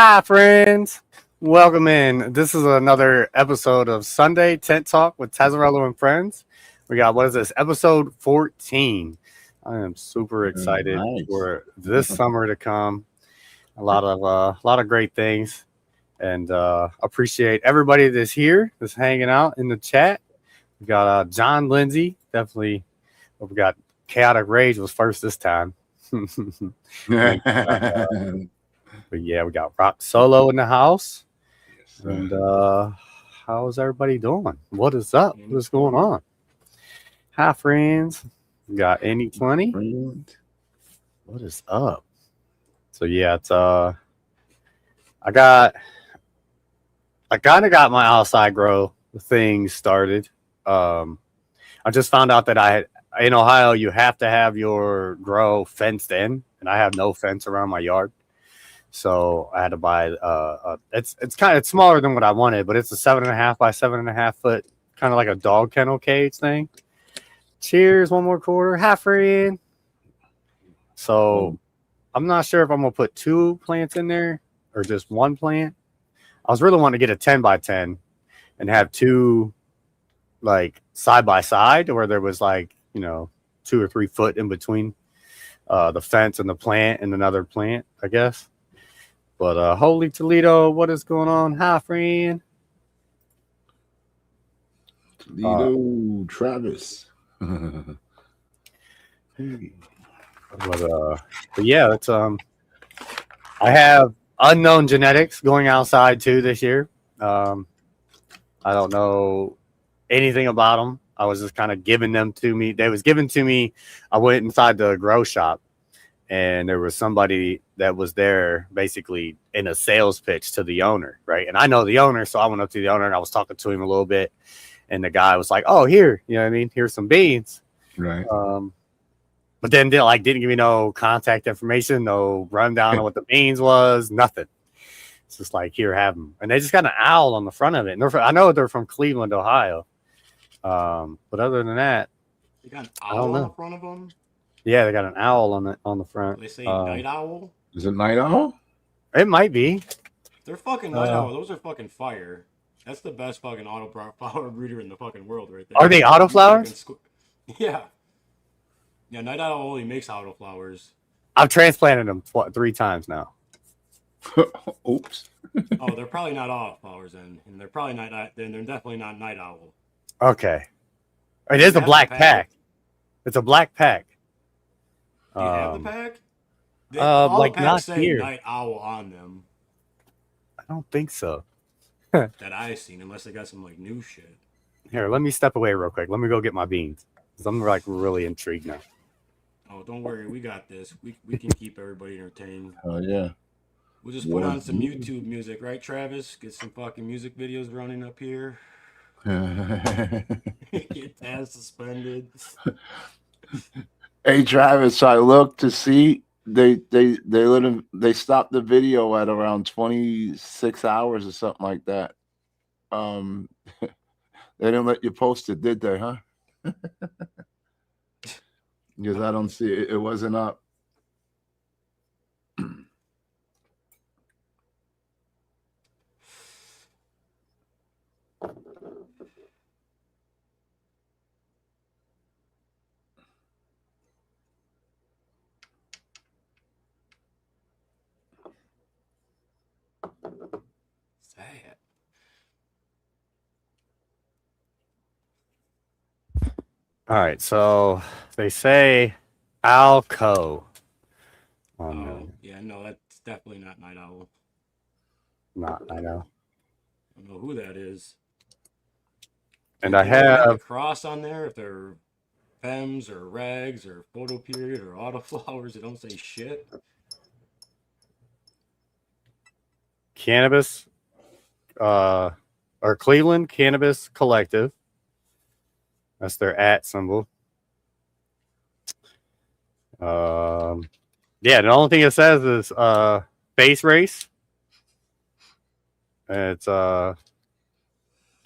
Hi, friends. Welcome in. This is another episode of Sunday Tent Talk with Tazarello and friends. We got, what is this, episode 14. I am super excited Nice. for this summer to come. A lot of great things, and appreciate everybody that's here, that's hanging out in the chat. We got John Lindsay, definitely. We got Chaotic Rage was first this time. And then but yeah, we got Rock Solo in the house. And how's everybody doing? What is up? What is going on? Hi, friends. We got any 20? What is up? So yeah, it's I kind of got my outside grow thing started. I just found out that in Ohio you have to have your grow fenced in, and I have no fence around my yard. So I had to buy it's smaller than what I wanted, but it's a 7.5 by 7.5 foot, kind of like a dog kennel cage thing. Cheers, one more quarter, half in. So I'm not sure if I'm gonna put two plants in there or just one plant. I was really wanting to get a 10 by 10 and have two like side by side, where there was 2 or 3 foot in between the fence and the plant and another plant, I guess. But holy Toledo, what is going on? Hi, friend. Toledo Travis. But yeah, it's I have unknown genetics going outside too this year. I don't know anything about them. I was just kind of giving them to me. They was given to me. I went inside the grow shop, and there was somebody that was there basically in a sales pitch to the owner, right? And I know the owner, so I went up to the owner and I was talking to him a little bit, and the guy was like, "Oh, here, you know what I mean? Here's some beans." Right. But then didn't give me no contact information, no rundown on what the beans was, nothing. It's just like, here, have them. And they just got an owl on the front of it. And I know they're from Cleveland, Ohio. But other than that, they got an owl on the front of them. Yeah, they got an owl on the front. They say night owl. Is it night owl? It might be. They're fucking night owl. Those are fucking fire. That's the best fucking autoflower breeder in the fucking world, right there. Are they autoflowers? Yeah. Yeah, night owl only makes autoflowers. I've transplanted them 3 times now. Oops. Oh, they're probably not autoflowers then, and they're probably not. Then they're definitely not night owl. Okay. It is a black pack. It's a black pack. Do you have the pack? All like the packs not say here. night owl on them. I don't think so. That I've seen, unless they got some like new shit. Here, let me step away real quick. Let me go get my beans, because I'm like really intrigued now. Oh, don't worry, we got this. We can keep everybody entertained. Oh yeah. We'll just put on some YouTube music, right, Travis? Get some fucking music videos running up here. Get Taz suspended. Hey Travis, I looked to see they stopped the video at around 26 hours or something like that. They didn't let you post it, did they, huh? Because I don't see it. It wasn't up. Sad. All right, so they say Alco. Yeah, no, that's definitely not night owl. I know. I don't know who that is. And I have a cross on there. If they're Fems or Rags or Photo Period or Autoflowers, they don't say shit. Cannabis, or Cleveland Cannabis Collective. That's their @ symbol. Yeah, the only thing it says is base race. And it's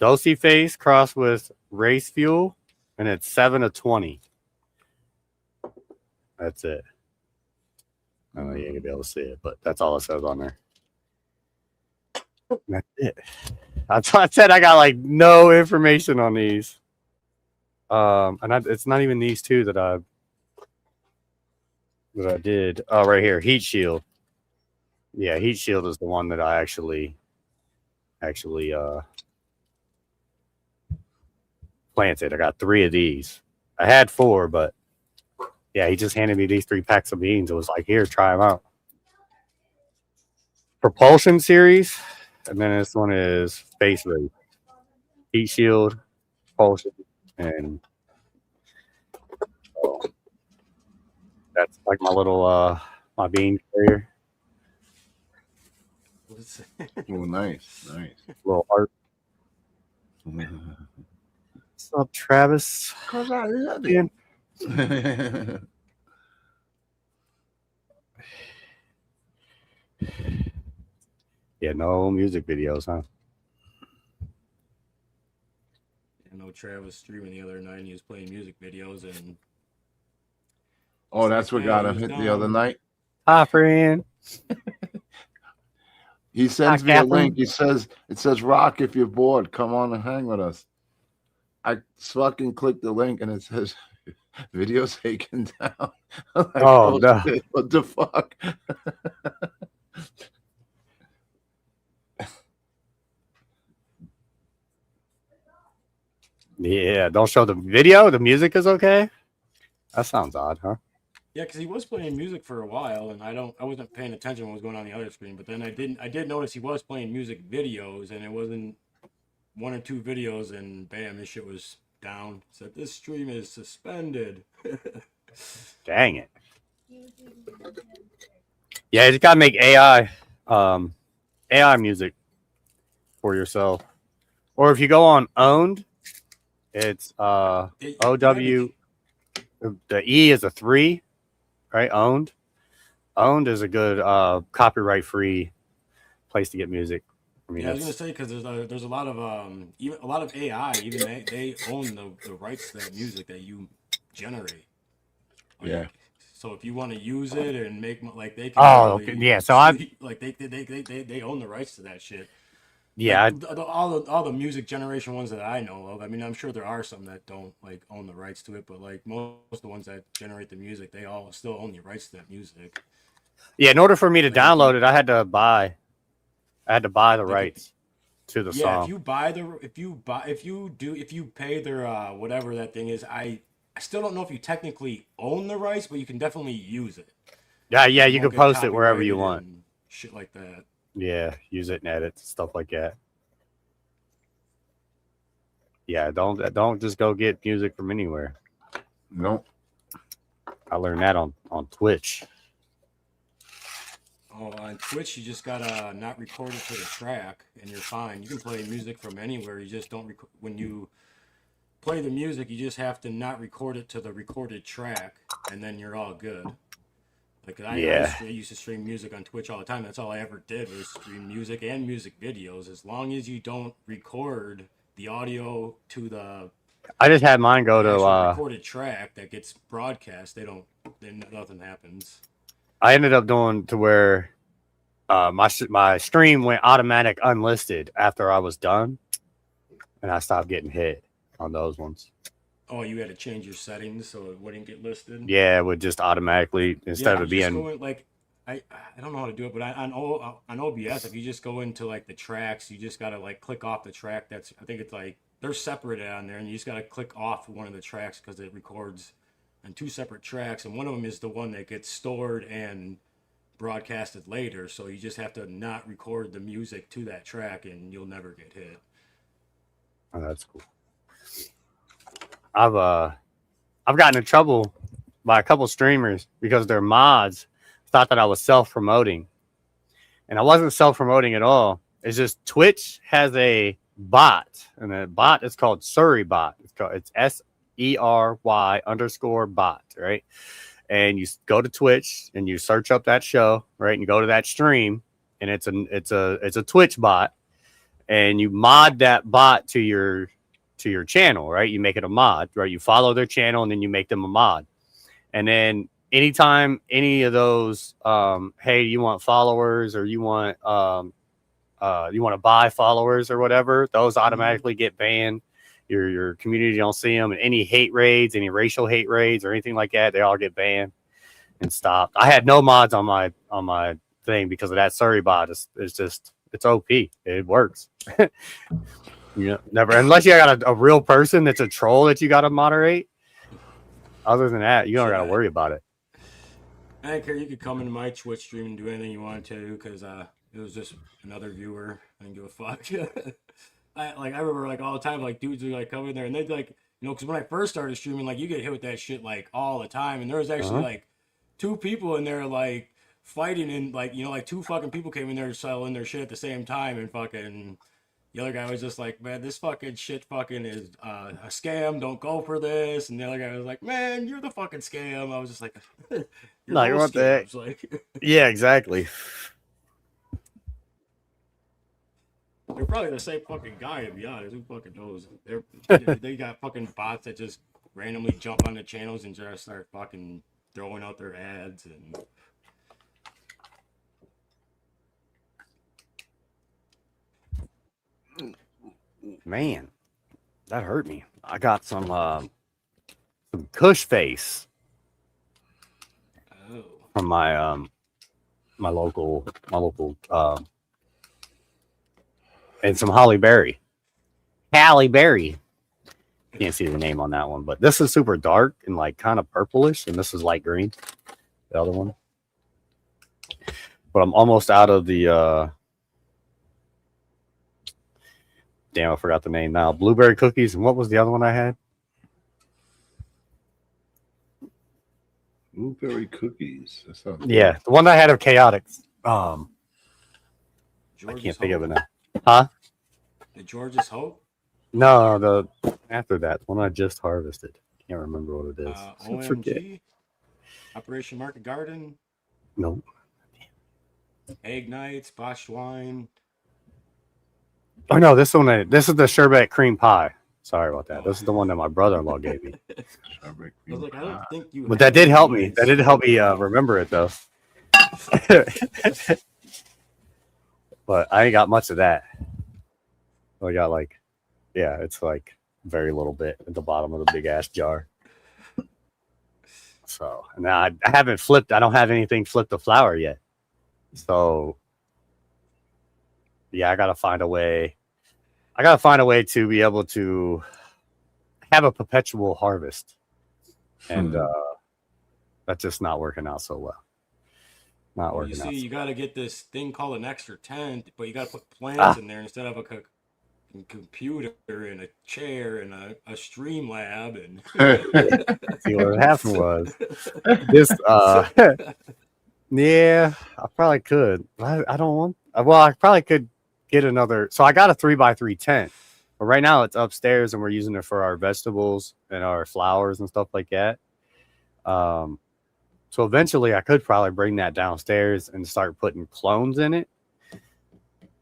Dosey Face crossed with Race Fuel, and it's 7/20. That's it. I don't know you ain't gonna be able to see it, but that's all it says on there. That's it. I said I got like no information on these. It's not even these two that I did. Oh, right here, heat shield. Yeah, heat shield is the one that I actually planted. I got 3 of these. I had 4, but yeah, he just handed me these 3 packs of beans. It was like, here, try them out. Propulsion series, and then this one is space race. Heat shield, propulsion, and that's like my little my bean carrier. What's- Oh, nice. Little art. What's up, Travis? Cause I love Again. it. Yeah, no music videos, huh? I know Trav was streaming the other night and he was playing music videos and Oh, that's what got he him was hit the other down. night. Hi, friend. He sends Hi, me a Catherine. link. It says, Rock, if you're bored, come on and hang with us. I fucking click the link and it says video taken down. I'm like, Oh, no. shit, what the fuck? Yeah, don't show the video. The music is okay. That sounds odd, huh? Yeah, because he was playing music for a while, and I wasn't paying attention to what was going on the other screen. But then I did notice he was playing music videos, and it wasn't 1 or 2 videos, and bam, this shit was down. Said this stream is suspended. Dang it. Yeah, you just gotta make AI music for yourself. Or if you go on owned, it's OW. The E is a 3, right? Owned. Owned is a good copyright free place to get music. I mean, Yeah, I was gonna say because there's a lot of even a lot of AI, even they own the rights to that music that you generate. Like, Yeah. so if you want to use it and make like they can okay. literally Yeah, so like they own the rights to that shit. yeah, Like all the music generation ones that I know of. I mean, I'm sure there are some that don't like own the rights to it, but like most of the ones that generate the music, they all still own the rights to that music. yeah. In order for me to Like, download it, I had to buy the like rights to the yeah, song. if you pay their whatever that thing is, I still don't know if you technically own the rights, but you can definitely use it. Yeah, Like, yeah. it You can won't get post it wherever you copyrighted want. and shit like that. Yeah, use it and edit stuff like that. Yeah, don't just go get music from anywhere. Nope. I learned that on Twitch. Oh, on Twitch, you just gotta not record it to the track, and you're fine. You can play music from anywhere. You just don't when you play the music, you just have to not record it to the recorded track, and then you're all good. Like I used to stream music on Twitch all the time. That's all I ever did was stream music and music videos. As long as you don't record the audio to the I just had mine go actual to. recorded track that gets broadcast, then nothing happens. I ended up doing to where my stream went automatic unlisted after I was done, and I stopped getting hit on those ones. Oh, you had to change your settings so it wouldn't get listed. Yeah, it would just automatically instead of it being. Go in, like I don't know how to do it, but on OBS, if you just go into like the tracks, you just gotta like click off the track. That's I think it's like they're separated on there, and you just gotta click off one of the tracks because it records on 2 separate tracks, and one of them is the one that gets stored and broadcasted later. So you just have to not record the music to that track, and you'll never get hit. Oh, that's cool. I've gotten in trouble by a couple streamers because their mods thought that I was self-promoting, and I wasn't self-promoting at all. It's just Twitch has a bot, and the bot is called Surrey Bot. It's SERY_bot, right? And you go to Twitch and you search up that show, right? And you go to that stream, and it's a Twitch bot, and you mod that bot to your channel, right? You make it a mod, right? You follow their channel and then you make them a mod. And then anytime any of those, hey, you want followers or you want you want to buy followers or whatever, those automatically get banned. Your community don't see them, and any hate raids, any racial hate raids or anything like that, they all get banned and stopped. I had no mods on my thing because of that Surrey bot. It's OP. It works. You know, never, unless you got a real person that's a troll that you got to moderate. Other than that, you don't got to worry about it. I don't care. You could come into my Twitch stream and do anything you want to, because it was just another viewer. I didn't give a fuck. I remember like all the time, like dudes would like come in there and they'd like, you know, because when I first started streaming, like you get hit with that shit like all the time, and there was actually like 2 people in there like fighting, and like, you know, like 2 fucking people came in there selling their shit at the same time, and fucking the other guy was just like, man, this fucking shit fucking is a scam. Don't go for this. And the other guy was like, man, you're the fucking scam. I was just like, you're like, what the heck? Like, yeah, exactly. They're probably the same fucking guy, to be honest. Who fucking knows? They got fucking bots that just randomly jump on the channels and just start fucking throwing out their ads and. Man, that hurt me. I got some Kush face from my my local and some Halle Berry. Can't see the name on that one, but this is super dark and like kind of purplish, and this is light green. The other one, but I'm almost out of the. Damn, I forgot the name now. Blueberry cookies, and what was the other one I had? Blueberry cookies. Yeah, the one I had of chaotics. I can't think of it now. Huh? The George's Hope? No, the after that one I just harvested. Can't remember what it is. OMG? Operation Market Garden? Nope. Egg Nights, Botched Wine. Oh no, this is the sherbet cream pie. Sorry about that. This is the one that my brother-in-law gave me. I was like, I don't think you. But that did help me. That did help me remember it though. But I ain't got much of that. I got like, yeah, it's like very little bit at the bottom of the big ass jar. So now I haven't flipped. I don't have anything flipped to flour yet. So yeah, I gotta find a way. I gotta find a way to be able to have a perpetual harvest, and that's just not working out so well. Not working. You see, out you got to get this thing called an extra tent, but you got to put plants in there instead of a computer and a chair and a stream lab. And see what happened was this. Yeah, I probably could. I don't want. Well, I probably could get another. So I got a 3x3 tent, but right now it's upstairs and we're using it for our vegetables and our flowers and stuff like that. So eventually I could probably bring that downstairs and start putting clones in it.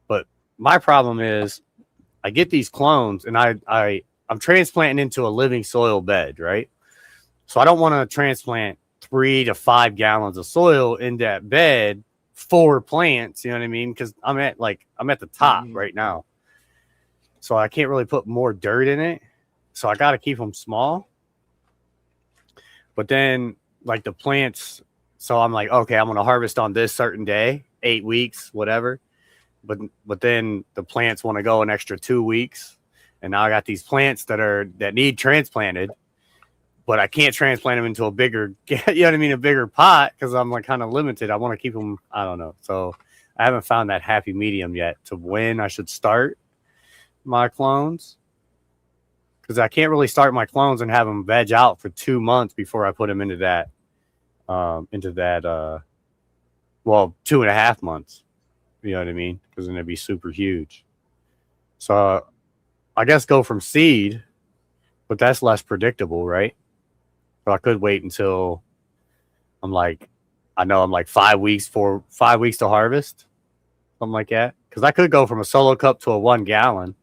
But my problem is I get these clones and I'm transplanting into a living soil bed, right? So I don't want to transplant 3 to 5 gallons of soil in that bed for plants, you know what I mean? Because I'm at the top right now. So I can't really put more dirt in it. So I got to keep them small. But then like the plants, so I'm like, okay, I'm going to harvest on this certain day, 8 weeks, whatever. But then the plants want to go an extra 2 weeks. And now I got these plants that need transplanted, but I can't transplant them into a bigger, you know what I mean? A bigger pot. Cause I'm like kind of limited. I want to keep them. I don't know. So I haven't found that happy medium yet to when I should start my clones. Cause I can't really start my clones and have them veg out for 2 months before I put them into that, 2.5 months. You know what I mean? Cause then it'd be super huge. So I guess go from seed, but that's less predictable, right? But I could wait until I'm like 5 weeks to harvest, something like that. Because I could go from a solo cup to a 1 gallon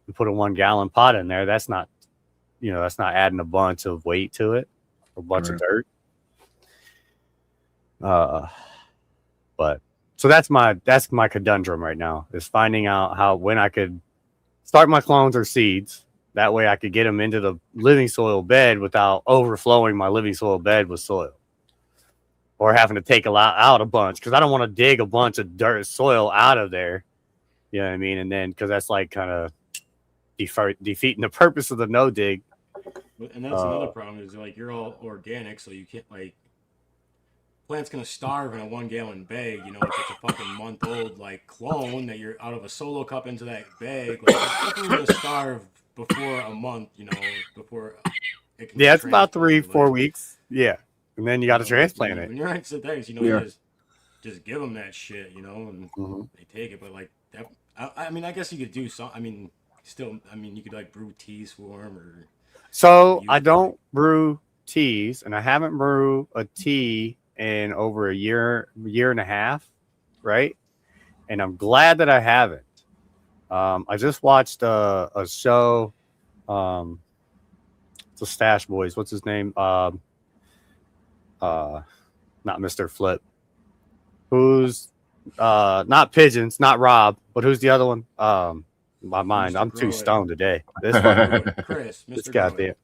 and put a 1 gallon pot in there. That's not, that's not adding a bunch of weight to it, a bunch of dirt. But So that's my conundrum right now, is finding out when I could start my clones or seeds. That way I could get them into the living soil bed without overflowing my living soil bed with soil, or having to take out a bunch, because I don't want to dig a bunch of dirt soil out of there. You know what I mean? And then, because that's like kind of defeating the purpose of the no dig. And that's another problem, is like you're all organic, so you can't like plant's gonna starve in a 1 gallon bag, you know, if it's a fucking month old like clone that you're out of a solo cup into that bag, like it's definitely gonna starve before a month, you know, before it can Yeah, it's about transplant, 3-4 like, weeks. Yeah, and then you got to transplant it. when you're at synthetics, you know, Yeah. you just give them that shit, you know, and they take it. But like that, I mean, I guess you could do some. I mean, still, I mean, you could like brew teas for them, or So I don't brew teas, and I haven't brewed a tea in over a year and a half, right? And I'm glad that I haven't. I just watched a show. It's the Stash Boys. What's his name? Not Mr. Flip. Who's not Pigeons, not Rob, but who's the other one? My mind. I'm too stoned today. This Chris, this goddamn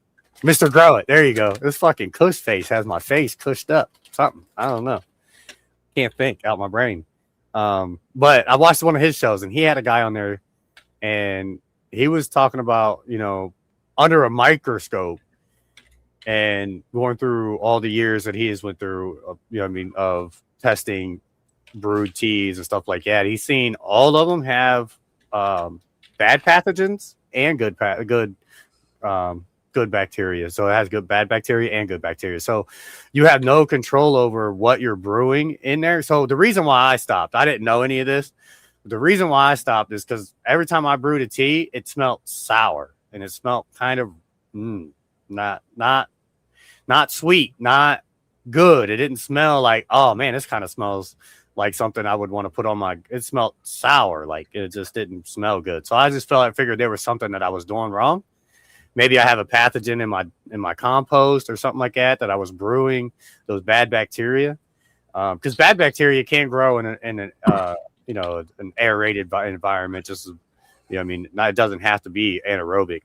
Mr. Grow It. There you go. This fucking cush face has my face cushed up. Something. I don't know. Can't think out my brain. But I watched one of his shows, and he had a guy on there, and he was talking about, you know, under a microscope and going through all the years that he has went through, you know what I mean, of testing brewed teas and stuff like that. He's seen all of them have bad pathogens and good bacteria. So it has bad bacteria and good bacteria. So you have no control over what you're brewing in there. So the reason why I stopped, I didn't know any of this. The reason why I stopped is because every time I brewed a tea, it smelled sour, and it smelled kind of not sweet, not good. It didn't smell like, oh man, this kind of smells like something I would want to put on my. It smelled sour, like it just didn't smell good. So I just figured there was something that I was doing wrong. Maybe I have a pathogen in my compost or something like that I was brewing those bad bacteria. Because bad bacteria can grow in an an aerated environment. Just, you know, I mean, it doesn't have to be anaerobic.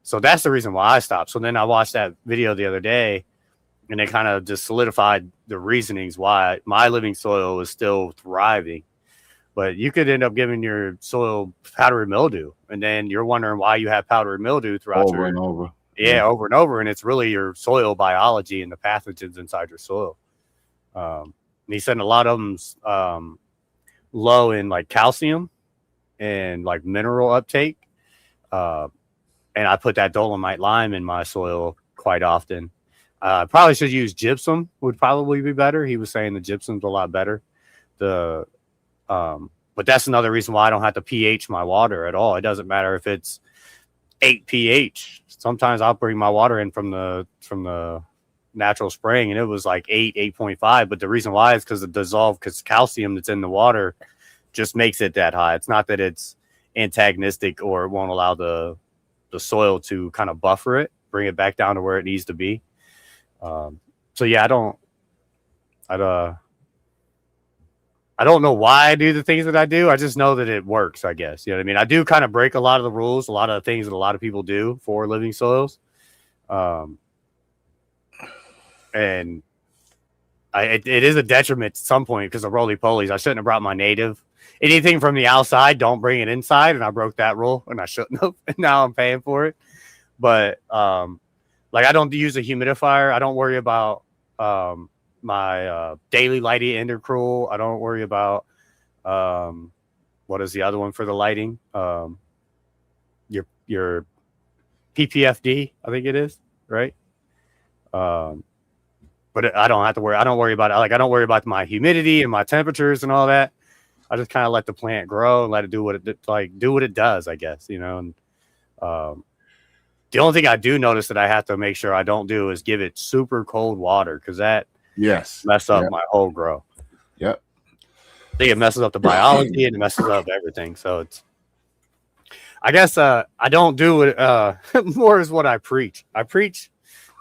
So that's the reason why I stopped. So then I watched that video the other day, and it kind of just solidified the reasonings why my living soil is still thriving. But you could end up giving your soil powdery mildew, and then you're wondering why you have powdery mildew throughout over and over. Yeah, over and over, and it's really your soil biology and the pathogens inside your soil. And he said a lot of them's low in like calcium and like mineral uptake. And I put that dolomite lime in my soil quite often. Probably should use gypsum, would probably be better. He was saying the gypsum's a lot better. But that's another reason why I don't have to pH my water at all. It doesn't matter if it's 8 pH. Sometimes I'll bring my water in from the natural spring, and it was like 8.5. But the reason why is because the dissolved calcium that's in the water just makes it that high. It's not that it's antagonistic or it won't allow the soil to kind of buffer it, bring it back down to where it needs to be. So yeah, I don't know why I do the things that I do. I just know that it works, I guess. You know what I mean? I do kind of break a lot of the rules, a lot of the things that a lot of people do for living soils. And it is a detriment at some point because of roly-polies. I shouldn't have brought my native. Anything from the outside, don't bring it inside. And I broke that rule, and I shouldn't have. And now I'm paying for it. But like, I don't use a humidifier. I don't worry about my daily lighting intercruel. I don't worry about what is the other one for the lighting? Your PPFD, I think it is, right? But I don't have to worry. I don't worry about it. Like, I don't worry about my humidity and my temperatures and all that. I just kind of let the plant grow and let it do what it does, I guess, you know. And the only thing I do notice that I have to make sure I don't do is give it super cold water, because that mess up my whole grow. Yep. I think it messes up the biology and it messes up everything. So it's, I guess I don't do it more is what I preach. I preach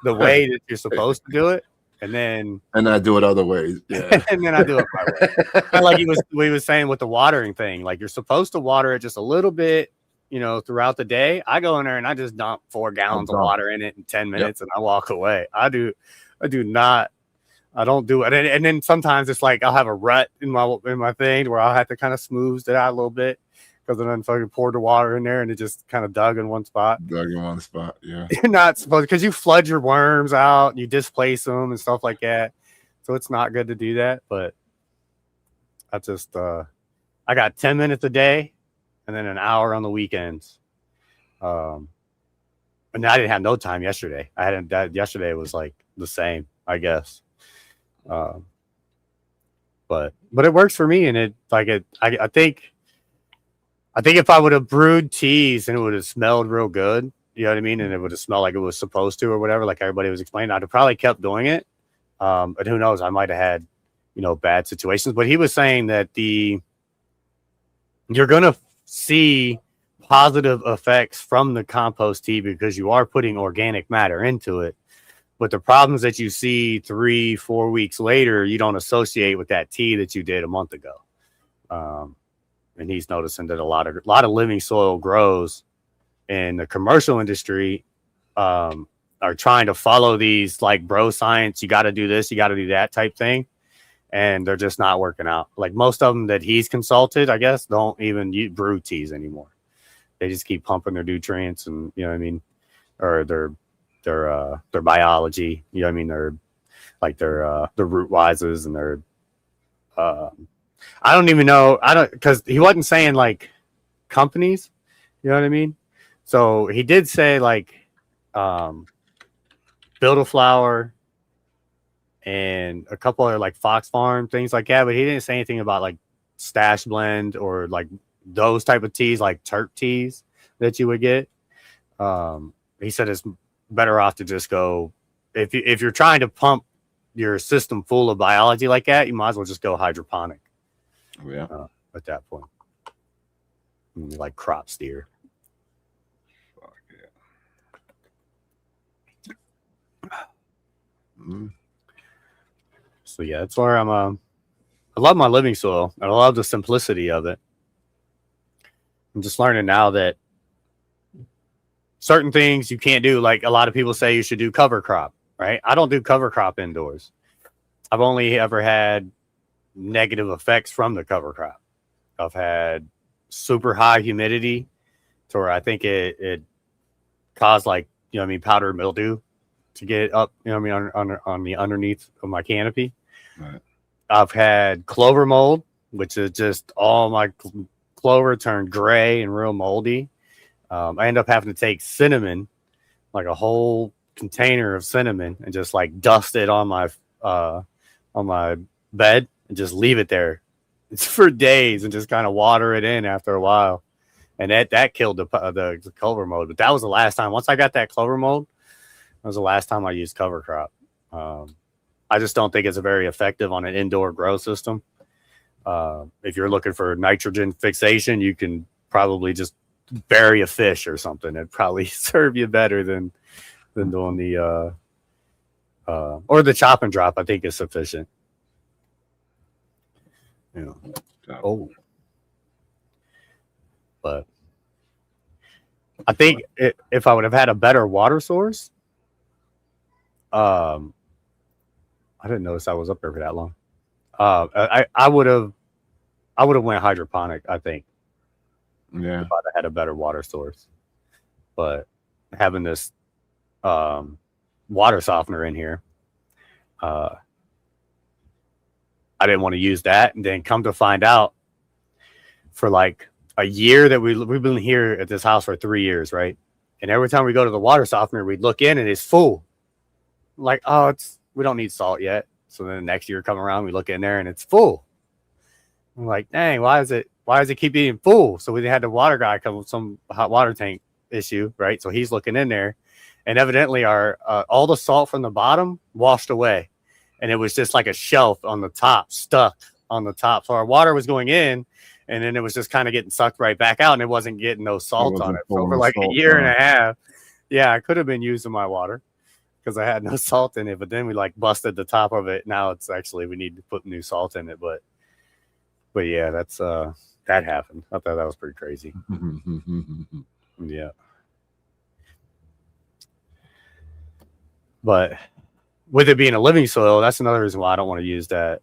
the way that you're supposed to do it. and then I do it other ways. Yeah. and then I do it my way. But like we was saying with the watering thing, like you're supposed to water it just a little bit, throughout the day. I go in there and I just dump 4 gallons of water in it in 10 minutes and I walk away. I don't do it. And then sometimes it's like I'll have a rut in my thing where I'll have to kind of smooth it out a little bit because then I fucking poured the water in there and it just kind of dug in one spot. Yeah. You're not supposed, because you flood your worms out and you displace them and stuff like that. So it's not good to do that. But I just I got 10 minutes a day and then an hour on the weekends. And I didn't have no time yesterday. Yesterday was like the same, I guess. But it works for me, and I think if I would have brewed teas and it would have smelled real good, you know what I mean, and it would have smelled like it was supposed to or whatever, like everybody was explaining, I'd have probably kept doing it. But who knows? I might have had, bad situations. But he was saying that you're gonna see positive effects from the compost tea because you are putting organic matter into it. But the problems that you see 3-4 weeks later, you don't associate with that tea that you did a month ago. And he's noticing that a lot of living soil grows in the commercial industry are trying to follow these like bro science. You got to do this, you got to do that type thing. And they're just not working out. Like most of them that he's consulted, I guess, don't even brew teas anymore. They just keep pumping their nutrients and, you know what I mean? Or their biology, you know what I mean? They're like their root wises and their I don't even know. Because he wasn't saying like companies, you know what I mean? So he did say like Build a Flower and a couple of like Fox Farm, things like that, but he didn't say anything about like Stash Blend or like those type of teas, like Turk teas that you would get. He said it's better off to just go, if you're trying to pump your system full of biology like that, you might as well just go hydroponic. Yeah. At that point, like crop steer. Fuck yeah. So yeah, that's where I'm. I love my living soil. I love the simplicity of it. I'm just learning now that certain things you can't do. Like a lot of people say you should do cover crop, right? I don't do cover crop indoors. I've only ever had negative effects from the cover crop. I've had super high humidity to where I think it caused like, powdered mildew to get up, on the underneath of my canopy. Right. I've had clover mold, which is just all my clover turned gray and real moldy. I end up having to take cinnamon, like a whole container of cinnamon, and just like dust it on my bed and just leave it there. It's for days and just kind of water it in after a while. And that killed the clover mold. But that was the last time. Once I got that clover mold, that was the last time I used cover crop. I just don't think it's very effective on an indoor grow system. If you're looking for nitrogen fixation, you can probably just bury a fish or something. It'd probably serve you better than doing the or the chop and drop. I think is sufficient. Oh, but I think if I would have had a better water source, I didn't notice I was up there for that long. I would have went hydroponic, I think. Yeah. If I'd had a better water source. But having this water softener in here, I didn't want to use that. And then come to find out, for like a year that we've been here at this house for 3 years, right? And every time we go to the water softener, we'd look in and it's full. Like, oh, we don't need salt yet. So then the next year come around, we look in there and it's full. I'm like, dang, why does it keep being full? So we had the water guy come with some hot water tank issue, right? So he's looking in there, and evidently our all the salt from the bottom washed away, and it was just like a shelf on the top, stuck on the top. So our water was going in, and then it was just kind of getting sucked right back out, and it wasn't getting no salt on it. So for like a year and a half, yeah, I could have been using my water. because I had no salt in it. But then we like busted the top of it. Now it's actually we need to put new salt in it. But yeah, that's that happened. I thought that was pretty crazy. Yeah. But with it being a living soil, that's another reason why I don't want to use that,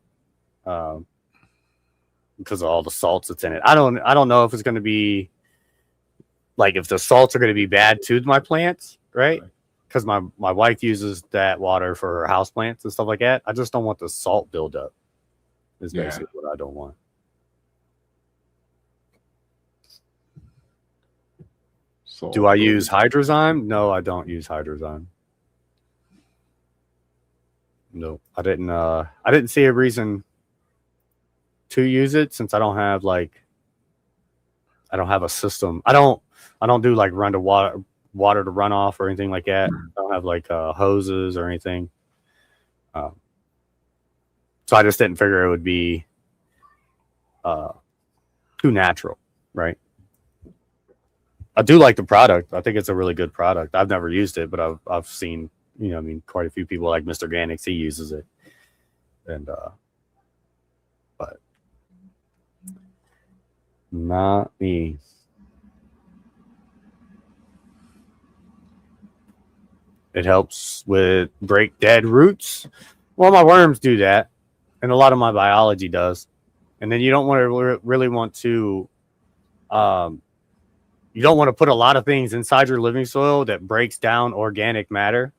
because of all the salts that's in it. I don't know if it's going to be like if the salts are going to be bad to my plants, right? Because my wife uses that water for her house plants and stuff like that. I just don't want the salt buildup. Is basically what I don't want. Do I use hydrozyme? No, I don't use hydrozyme. No, I didn't see a reason to use it since I don't have a system. I don't do like run to water to run off or anything like that. I don't have like hoses or anything. So I just didn't figure it would be too natural, right? I do like the product. I think it's a really good product. I've never used it, but I've seen, quite a few people like Mr. Organics, he uses it. And but not me. It helps with break dead roots. Well, my worms do that, and a lot of my biology does. And then you don't want to really want to you don't want to put a lot of things inside your living soil that breaks down organic matter,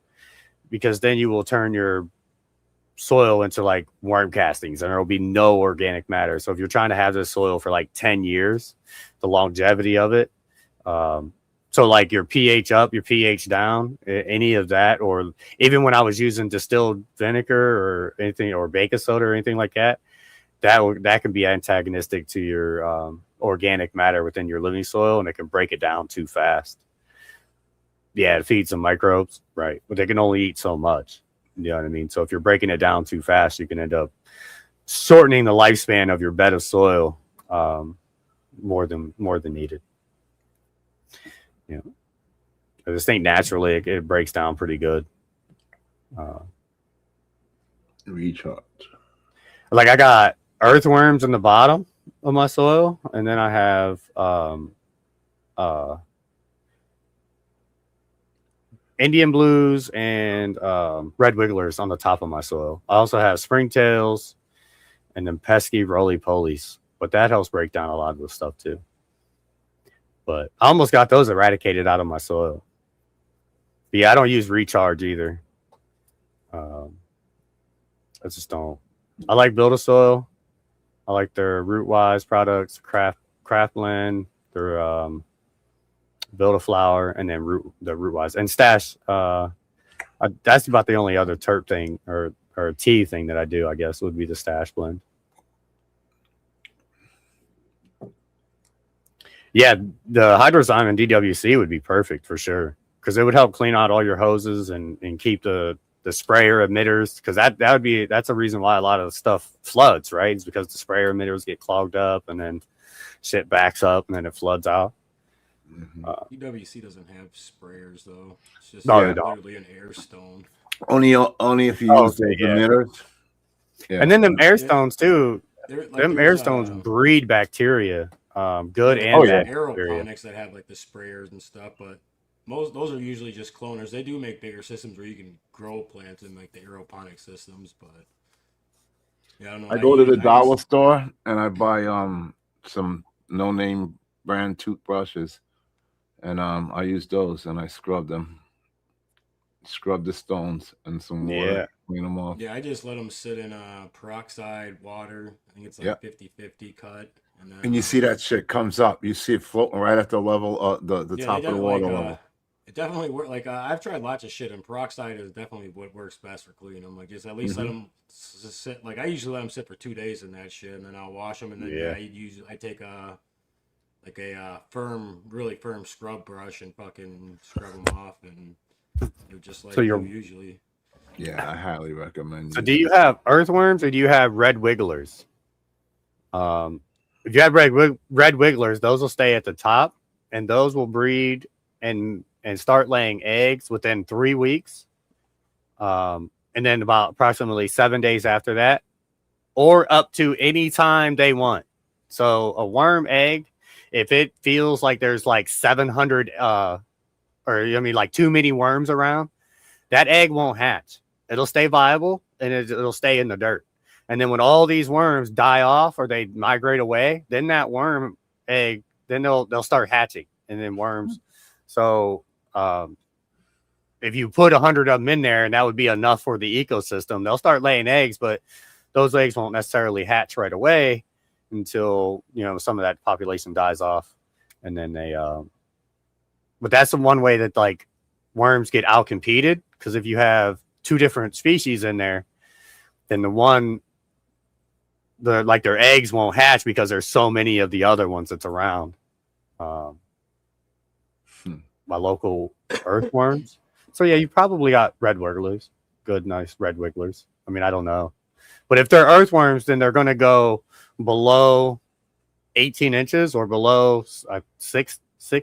because then you will turn your soil into like worm castings and there will be no organic matter. So if you're trying to have this soil for like 10 years, the longevity of it, so like your pH up, your pH down, any of that, or even when I was using distilled vinegar or anything, or baking soda or anything like that, that can be antagonistic to your organic matter within your living soil, and it can break it down too fast. Yeah, it feeds some microbes, right? But they can only eat so much. You know what I mean? So if you're breaking it down too fast, you can end up shortening the lifespan of your bed of soil more than needed. Yeah, this thing naturally it breaks down pretty good. Recharge. Like I got earthworms in the bottom of my soil, and then I have Indian blues and red wigglers on the top of my soil. I also have springtails and then pesky roly-polies, but that helps break down a lot of the stuff too. But I almost got those eradicated out of my soil. But yeah, I don't use recharge either. I just don't. I like Build-A-Soil. I like their Root-Wise products, Craft Blend, their Build-A-Flower, and then the Root-Wise and Stash. That's about the only other terp thing or tea thing that I do, I guess, would be the Stash Blend. Yeah, the Hydrozyme and DWC would be perfect for sure, because it would help clean out all your hoses and keep the sprayer emitters, because that's a reason why a lot of stuff floods, right? It's because the sprayer emitters get clogged up and then shit backs up and then it floods out. DWC doesn't have sprayers though. It's just literally an air stone. Only if you use the emitters. Yeah. And then them air stones too. Them air stones breed bacteria. Good and bad. Aeroponics that have like the sprayers and stuff, but those are usually just cloners. They do make bigger systems where you can grow plants in like the aeroponic systems, but yeah, I don't know. I go to the dollar store and I buy some no-name brand toothbrushes, and I use those and I scrub them. Scrub the stones and some water, clean them off. Yeah, I just let them sit in peroxide water. I think it's like 50-50 cut. And you see that shit comes up. You see it floating right at the level of the top of the water level. It definitely works. Like I've tried lots of shit, and peroxide is definitely what works best for cleaning them. Like just at least let them sit. Like I usually let them sit for 2 days in that shit, and then I'll wash them. And then I take a really firm scrub brush and fucking scrub them off, and just like usually. Yeah, I highly recommend. So do you have earthworms or do you have red wigglers? If you have red wigglers, those will stay at the top, and those will breed and start laying eggs within 3 weeks. And then about approximately 7 days after that, or up to any time they want. So a worm egg, if it feels like there's like 700, like too many worms around, that egg won't hatch. It'll stay viable and it'll stay in the dirt. And then when all these worms die off or they migrate away, then that worm egg, then they'll start hatching and then worms. So if you put 100 of them in there and that would be enough for the ecosystem, they'll start laying eggs, but those eggs won't necessarily hatch right away until, some of that population dies off. And then but that's the one way that like worms get out competed. Because if you have two different species in there, then their eggs won't hatch because there's so many of the other ones that's around. My local earthworms. So yeah, you probably got red wigglers, good, nice red wigglers. I mean, I don't know, but if they're earthworms, then they're going to go below 18 inches or below 6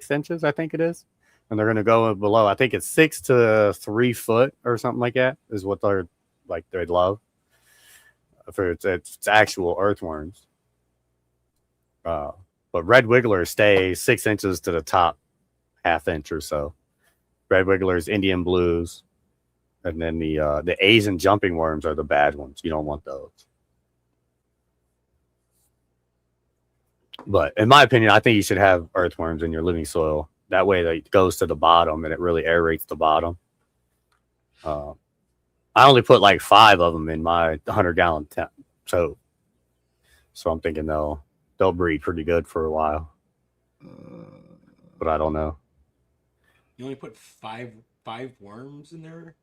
inches, I think it is. And they're going to go below, I think it's 6 to 3 foot or something like that is what they'd love. For it's actual earthworms. But red wigglers stay 6 inches to the top, half inch or so. Red wigglers, Indian blues, and then the Asian jumping worms are the bad ones. You don't want those. But in my opinion, I think you should have earthworms in your living soil. That way it goes to the bottom and it really aerates the bottom. I only put like 5 of them in my 100-gallon tank. So I'm thinking they'll breed pretty good for a while. But I don't know. You only put five worms in there?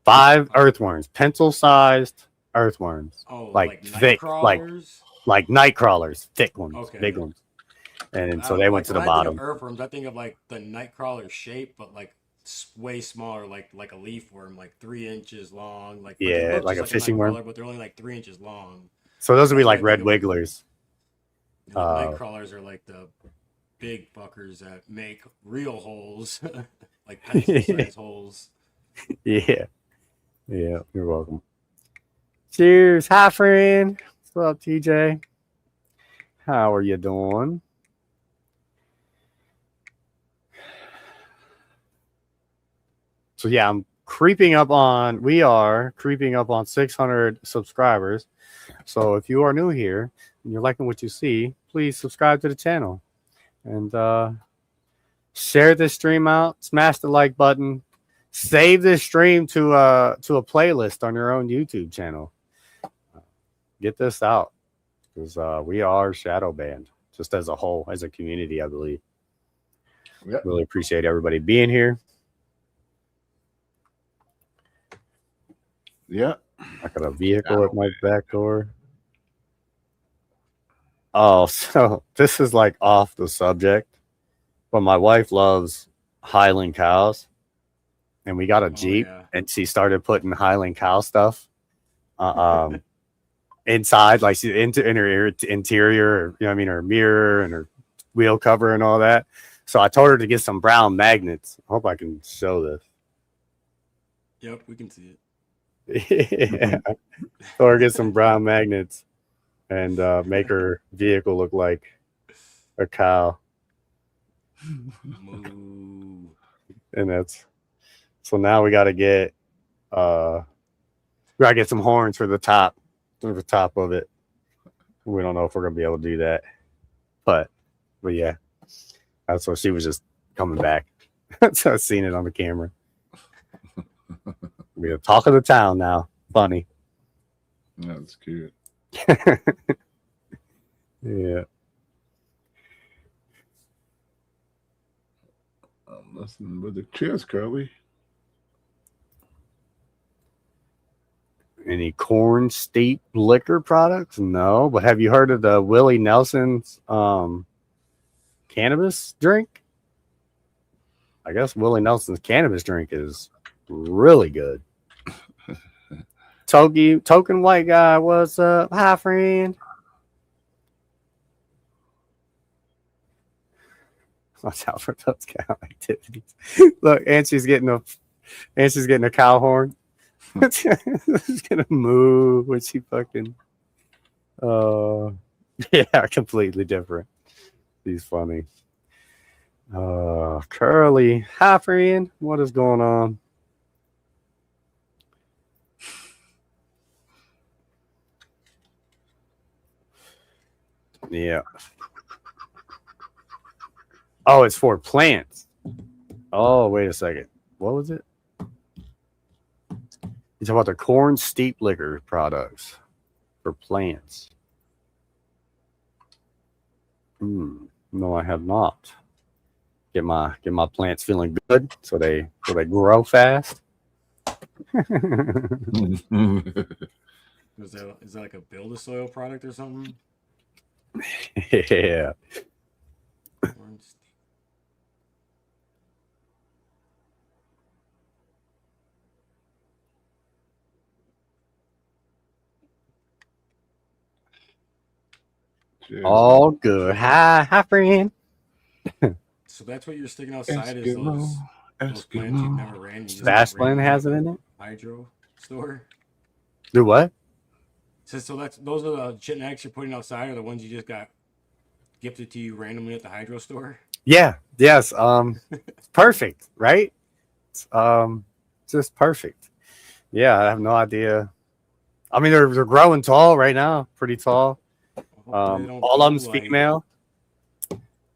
5 earthworms, pencil-sized earthworms. Oh, like night thick, crawlers? like night crawlers, thick ones, Okay. big ones. And so they went to the bottom. When I think of earthworms, I think of like the night crawler shape, but like way smaller, like a leaf worm, like 3 inches long. Like like a fishing worm, but they're only like 3 inches long. So those would be like red wigglers. Night crawlers are like the big fuckers that make real holes, like pencil-sized holes. Yeah, you're welcome. Cheers, hi friend. What's up, TJ? How are you doing? So yeah, we are creeping up on 600 subscribers. So if you are new here and you're liking what you see, please subscribe to the channel and share this stream out, smash the like button, save this stream to a playlist on your own YouTube channel. Get this out because we are shadow banned just as a whole, as a community, I believe. Yep. Really appreciate everybody being here. Yeah. I got a vehicle at my back door. Oh, so this is like off the subject, but my wife loves Highland cows, and we got a Jeep, and she started putting Highland cow stuff inside, like she's in her interior, her mirror and her wheel cover and all that. So I told her to get some brown magnets. I hope I can show this. Yep, we can see it. Yeah. Or get some brown magnets and make her vehicle look like a cow. Moo. And that's so now we gotta get some horns for the top of it. We don't know if we're gonna be able to do that. But yeah. That's what she was just coming back. So I've seen it on the camera. We're the talk of the town now. Funny. That's cute. Yeah. I'm listening with the cheers, Curly. Any corn steep liquor products? No, but have you heard of the Willie Nelson's cannabis drink? I guess Willie Nelson's cannabis drink is really good. Token white guy, what's up? Hi, friend. Watch out for those cow activities. Look, and she's getting a cow horn. She's gonna move when she fucking. Yeah, completely different. He's funny. Curly, hi friend. What is going on? Yeah. Oh, it's for plants. Oh, wait a second. What was it? You talk about the corn steep liquor products for plants. No, I have not. Get my plants feeling good so they grow fast. Is that like a build a soil product or something? Yeah. All good. Hi, friend. So that's what you're sticking outside is those plants you've never ran. You just Stash ran blend has it in it. Hydro store. Do what? So those are the shit eggs you're putting outside, are the ones you just got gifted to you randomly at the hydro store. Yeah. Yes. It's perfect, right? It's, just perfect. Yeah, I have no idea. I mean, they're growing tall right now, pretty tall. All of them's female.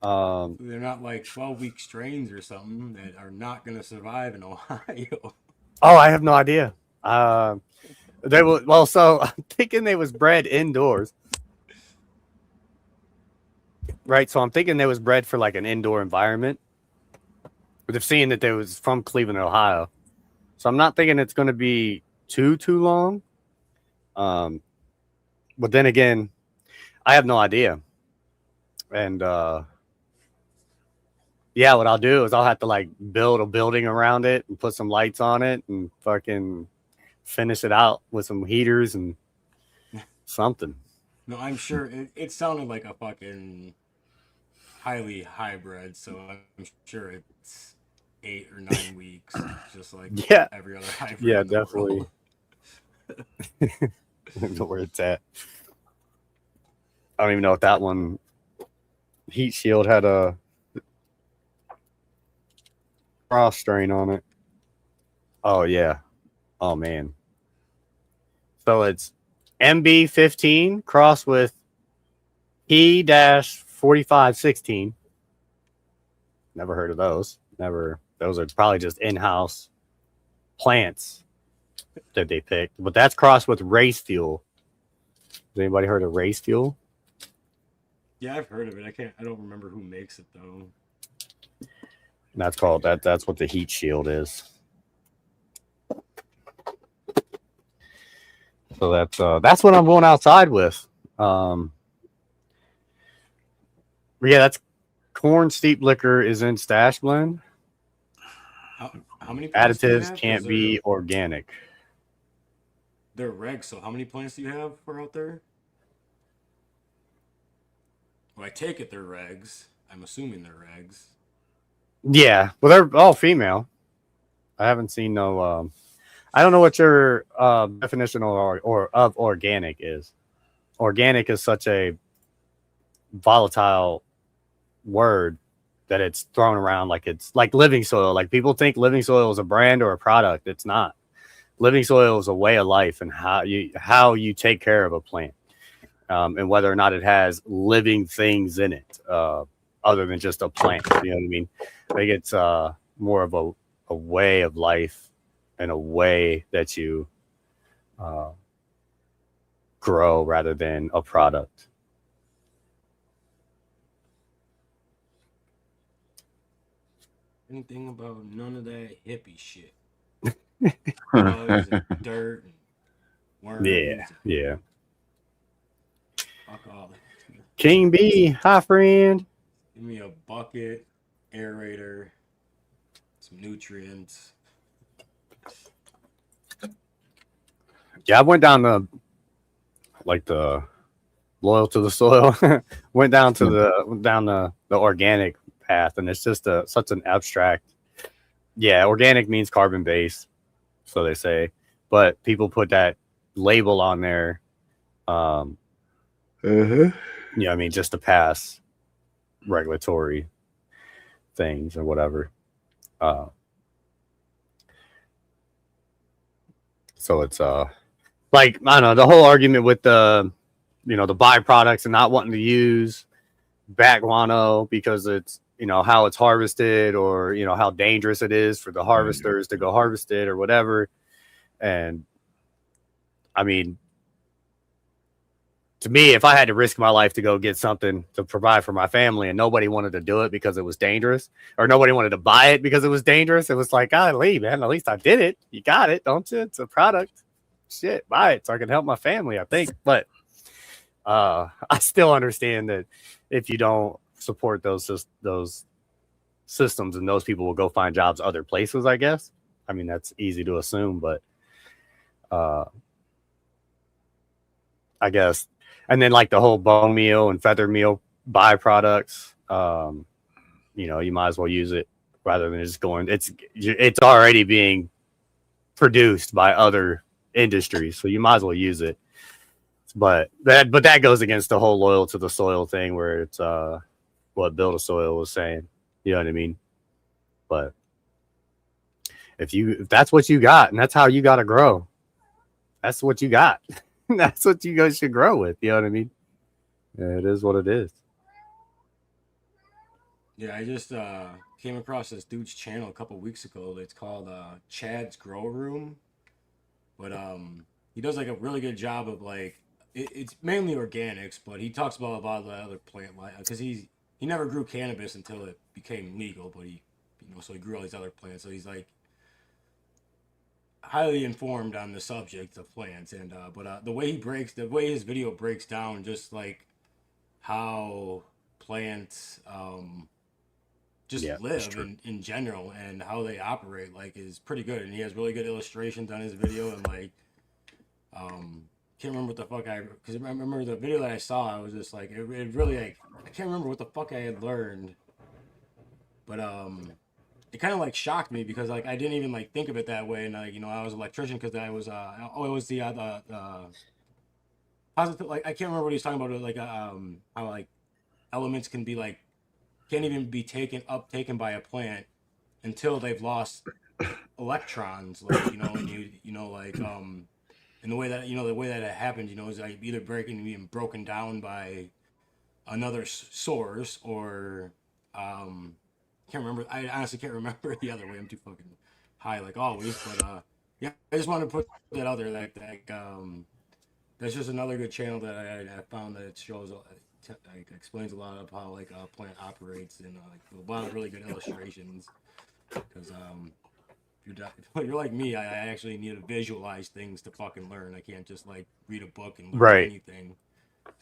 They're not like 12-week strains or something that are not going to survive in Ohio. Oh, I have no idea. They were well. So I'm thinking they was bred indoors, right? So I'm thinking they was bred for like an indoor environment. But they've seen that they was from Cleveland, Ohio, so I'm not thinking it's going to be too long. But then again, I have no idea. And yeah, what I'll do is I'll have to like build a building around it and put some lights on it and fucking finish it out with some heaters and something. No, I'm sure it sounded like a fucking highly hybrid, so I'm sure it's 8 or 9 weeks, just like every other hybrid. Yeah, in the definitely. I don't know where it's at. I don't even know if that one heat shield had a cross strain on it. Oh yeah. Oh man. So it's MB15 crossed with P-4516. Never heard of those. Never. Those are probably just in-house plants that they picked. But that's crossed with race fuel. Has anybody heard of race fuel? Yeah, I've heard of it. I don't remember who makes it though. And that's called that's what the heat shield is. So that's what I'm going outside with. Yeah, that's corn steep liquor is in stash blend. How many additives can't be organic? They're regs, so how many plants do you have for out there? Well, I take it they're regs. I'm assuming they're regs. Yeah, well, they're all female. I haven't seen no. I don't know what your definition or of organic is. Organic is such a volatile word that it's thrown around like it's like living soil. Like people think living soil is a brand or a product. It's not. Living soil is a way of life and how you take care of a plant, and whether or not it has living things in it, other than just a plant. You know what I mean? Like it's more of a way of life and a way that you grow rather than a product. Anything about none of that hippie shit. Bugs and dirt and worms. Yeah. Fuck all that. King B, hi friend. Give me a bucket, aerator, some nutrients. Yeah, I went down the loyal to the soil. Went down to the organic path, and it's just such an abstract. Yeah, organic means carbon based, so they say, but people put that label on there, I mean, just to pass regulatory things or whatever. So it's like, I don't know, the whole argument with the the byproducts and not wanting to use bat guano because it's how it's harvested, or how dangerous it is for the harvesters to go harvest it or whatever. And I mean, to me, if I had to risk my life to go get something to provide for my family and nobody wanted to do it because it was dangerous, or nobody wanted to buy it because it was dangerous, it was like, golly, man, at least I did it. You got it, don't you? It's a product. Shit, buy it so I can help my family, I think. But I still understand that if you don't support those systems, and those people will go find jobs other places, I guess. I mean, that's easy to assume, but I guess. And then like the whole bone meal and feather meal byproducts, you might as well use it rather than just going. It's already being produced by other industries, so you might as well use it. But that goes against the whole loyal to the soil thing, where it's what Build a Soil was saying. You know what I mean? But if that's what you got, and that's how you got to grow, that's what you got. That's what you guys should grow with. You know what I mean? Yeah, it is what it is. Yeah, I just came across this dude's channel a couple weeks ago. It's called Chad's Grow Room, but he does like a really good job of like it's mainly organics, but he talks about a lot of the other plant life, because he never grew cannabis until it became legal, but he so he grew all these other plants. So he's like highly informed on the subject of plants, and the way his video breaks down just like how plants just live in general and how they operate, like, is pretty good. And he has really good illustrations on his video, and like can't remember what the fuck because I remember the video that I saw, I was just like, it really, like, I can't remember what the fuck I had learned, but it kind of like shocked me, because like I didn't even like think of it that way. And like, I was an electrician, because I was it was the positive, like, I can't remember what he was talking about, like how like elements can be like, can't even be taken by a plant until they've lost electrons, like, and like and the way that it happens, is like either being broken down by another source, or can't remember. I honestly can't remember the other way. I'm too fucking high, like always. But yeah, I just wanted to put that out there. Like that's just another good channel that I found, that it shows, like, explains a lot of how like a plant operates, and like a lot of really good illustrations. Because if you're like me, I actually need to visualize things to fucking learn. I can't just like read a book and learn anything.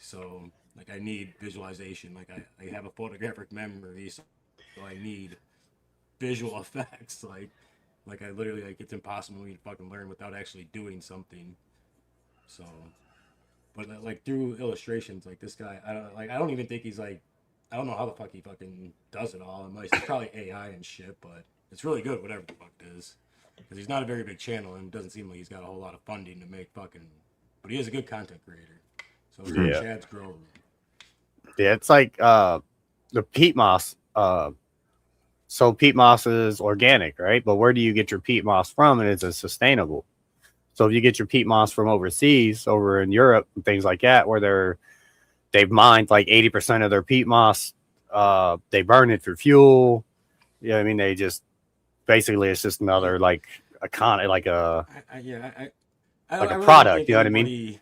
So like I need visualization. Like I have a photographic memory, so I need visual effects. Like I literally, like, it's impossible for me to fucking learn without actually doing something. So, but like through illustrations, like this guy, I don't even think he's like, I don't know how the fuck he fucking does it all. It's probably AI and shit, but it's really good, whatever the fuck it is. Because he's not a very big channel, and it doesn't seem like he's got a whole lot of funding to make fucking, but he is a good content creator. So it's on Chad's Grow Room. Yeah, it's like the peat moss. So peat moss is organic, right? But where do you get your peat moss from? And it's sustainable. So if you get your peat moss from overseas, over in Europe and things like that, where they've mined like 80% of their peat moss, they burn it for fuel. Yeah, I mean, they just basically, it's just another like a product. You know what I mean?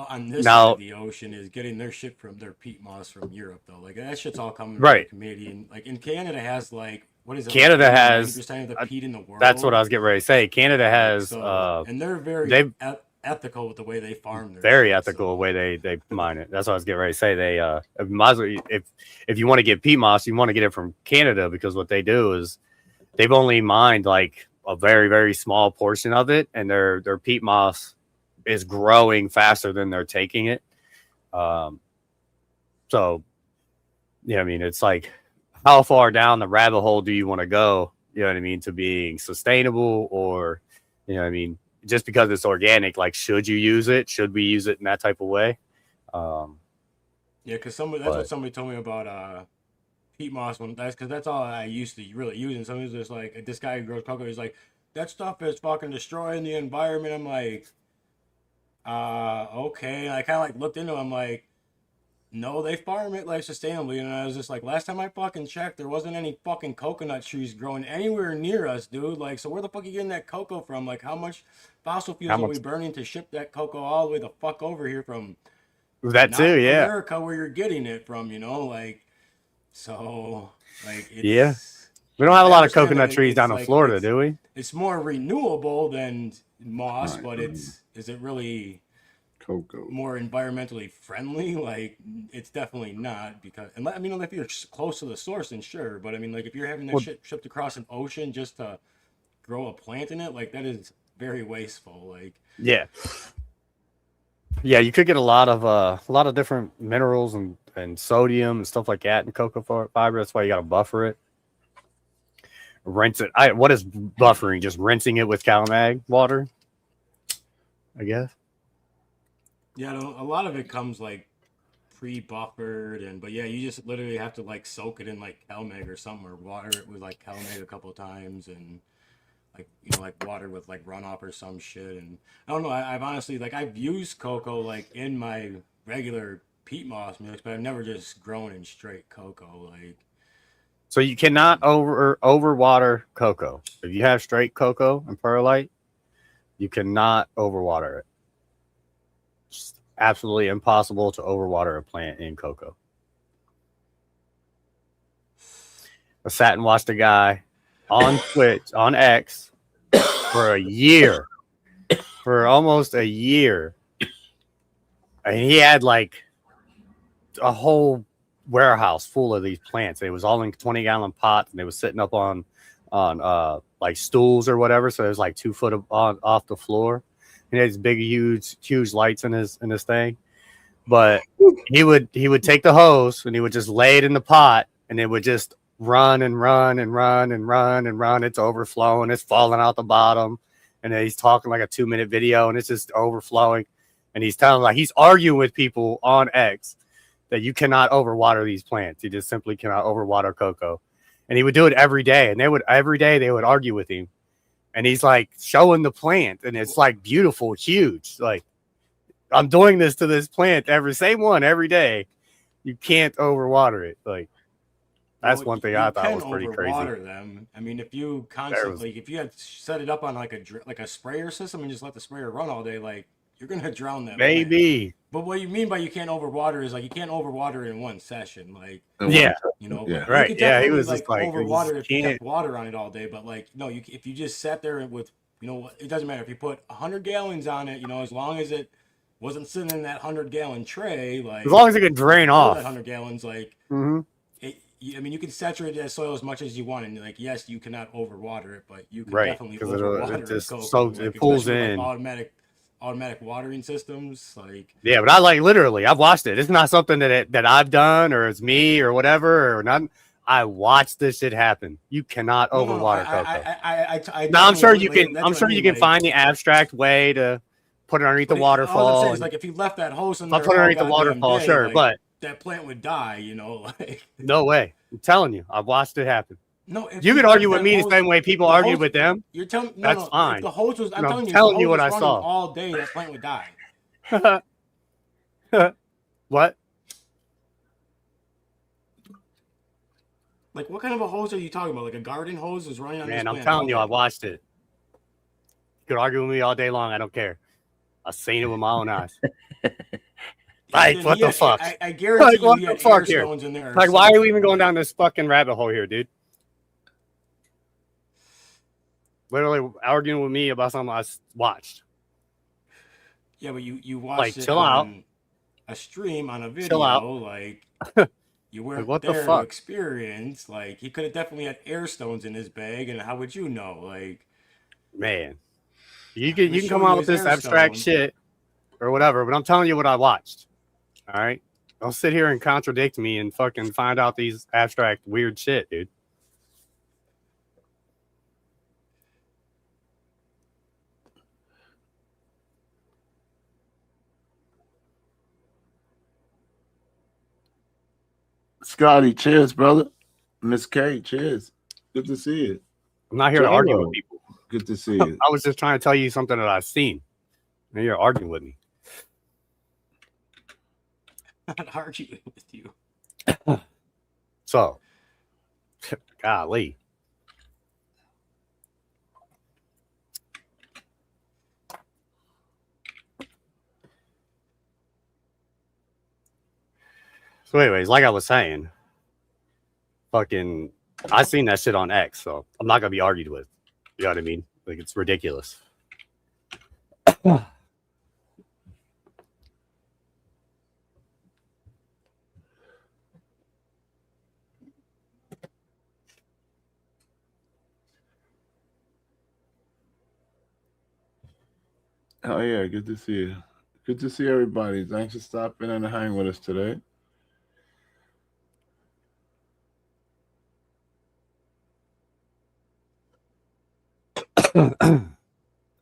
On this side of the ocean is getting their shit from their peat moss from Europe, though. Like that shit's all coming from Canadian. Like, in Canada has like, what is it? Canada like, has 90% of the peat in the world. That's what I was getting ready to say. Canada has, and they're very ethical with the way they farm their very shit, ethical way they mine it. That's what I was getting ready to say. They might as well, if you want to get peat moss, you want to get it from Canada, because what they do is they've only mined like a very, very small portion of it, and their peat moss is growing faster than they're taking it. So yeah, I mean, it's like, how far down the rabbit hole do you want to go? You know what I mean? To being sustainable, or, you know what I mean, just because it's organic, like, should you use it? Should we use it in that type of way? Yeah, because that's what somebody told me about peat moss. That's all I used to really use. And somebody's just like, this guy who grows cocoa is like, that stuff is fucking destroying the environment. I'm like, okay. And I kind of like looked into it. I'm like, no, they farm it like sustainably. And I was just like, last time I fucking checked, there wasn't any fucking coconut trees growing anywhere near us, dude. Like, so where the fuck are you getting that cocoa from? Like, how much fossil fuels are we burning to ship that cocoa all the way the fuck over here from that too? Yeah, America, where you're getting it from, like, so, like, it's, yeah. We don't have a lot of coconut trees down in Florida, do we? It's more renewable than moss, but is it really Cocoa more environmentally friendly? Like, it's definitely not, because, I mean, if you're close to the source, then sure, but I mean, like, if you're having that shit shipped across an ocean just to grow a plant in it, like, that is very wasteful. Like, yeah, you could get a lot of different minerals and sodium and stuff like that in cocoa fiber. That's why you got to buffer it. Rinse it. What is buffering? Just rinsing it with CalMag water, I guess. Yeah, a lot of it comes like pre-buffered, but yeah, you just literally have to like soak it in like CalMag or something, or water it with like CalMag a couple of times, and like, like water with like runoff or some shit. And I don't know. I've honestly, like, I've used cocoa like in my regular peat moss mix, but I've never just grown in straight cocoa. Like, so you cannot overwater cocoa. If you have straight cocoa and perlite, you cannot overwater it. It's absolutely impossible to overwater a plant in cocoa. I sat and watched a guy on Twitch, on X, for almost a year. And he had like a whole warehouse full of these plants. It was all in 20-gallon pots, and they were sitting up on like stools or whatever. So it was like 2 foot off the floor. He had these big, huge lights in his thing. But he would take the hose and he would just lay it in the pot, and it would just run and run and run and run and run. It's overflowing. It's falling out the bottom. And then he's talking like a 2-minute video, and it's just overflowing. And he's telling, like, he's arguing with people on X that you cannot overwater these plants. You just simply cannot overwater cocoa. And he would do it every day. And every day they would argue with him. And he's like showing the plant, and it's like beautiful, huge. Like, I'm doing this to this plant same one every day. You can't overwater it. Like, that's one thing I thought was pretty crazy. Overwater them. I mean, if you constantly, if you had set it up on like a sprayer system and just let the sprayer run all day, like, you're gonna drown that. Maybe. Plant. But what you mean by you can't overwater is like you can't overwater it in one session. Like, yeah, yeah. Right. Yeah, he was like just like overwater if you kept water on it all day. But like, no, if you just sat there with, it doesn't matter if you put 100 gallons on it. As long as it wasn't sitting in that 100-gallon tray, like, as long as it could drain off that 100 gallons, like, I mean, you can saturate that soil as much as you want, and like, yes, you cannot overwater it, but you can definitely overwater it. It pulls in. Like automatic watering systems, like, yeah, but I like literally, I've watched it. It's not something that I've done or it's me or whatever or nothing. I watched this shit happen. You cannot overwater cocoa. Now I'm sure you can. I'm sure you can find the abstract way to put it underneath the waterfall. All I'm saying is, like, if you left that hose in there, I'll put it underneath the waterfall, sure, like, but that plant would die. Like, no way. I'm telling you, I've watched it happen. No, if you could argue with me the same way people argue with them. You're telling that's fine. If the hose was, I'm telling you what I saw. All day, that plant would die. What? Like, what kind of a hose are you talking about? Like a garden hose is running on this plant? Man, I'm telling you, I watched it. You could argue with me all day long. I don't care. I've seen it with my own eyes. Like, what the fuck? I guarantee like, what you the had fuck air here? stones in there. Like, why are we even going down this fucking rabbit hole here, dude? Literally arguing with me about something I watched. Yeah, but you watched like, it chill on out. A stream on a video. Chill out. Like, you weren't like, what there the fuck? to experience. Like, he could have definitely had air stones in his bag, and how would you know? Like, man, you can come out with this abstract shit or whatever, but I'm telling you what I watched. All right, don't sit here and contradict me and fucking find out these abstract weird shit, dude. Scotty, cheers, brother. Miss K, cheers. Good to see you. I'm not here to argue with Tazarello, people. good to see you. I was just trying to tell you something that I've seen. And you're arguing with me. I'm not arguing with you. So, golly. So, anyways, like I was saying, fucking, I seen that shit on X, so I'm not gonna be argued with. You know what I mean? Like, it's ridiculous. Oh yeah, good to see you. Good to see everybody. Thanks for stopping and hanging with us today.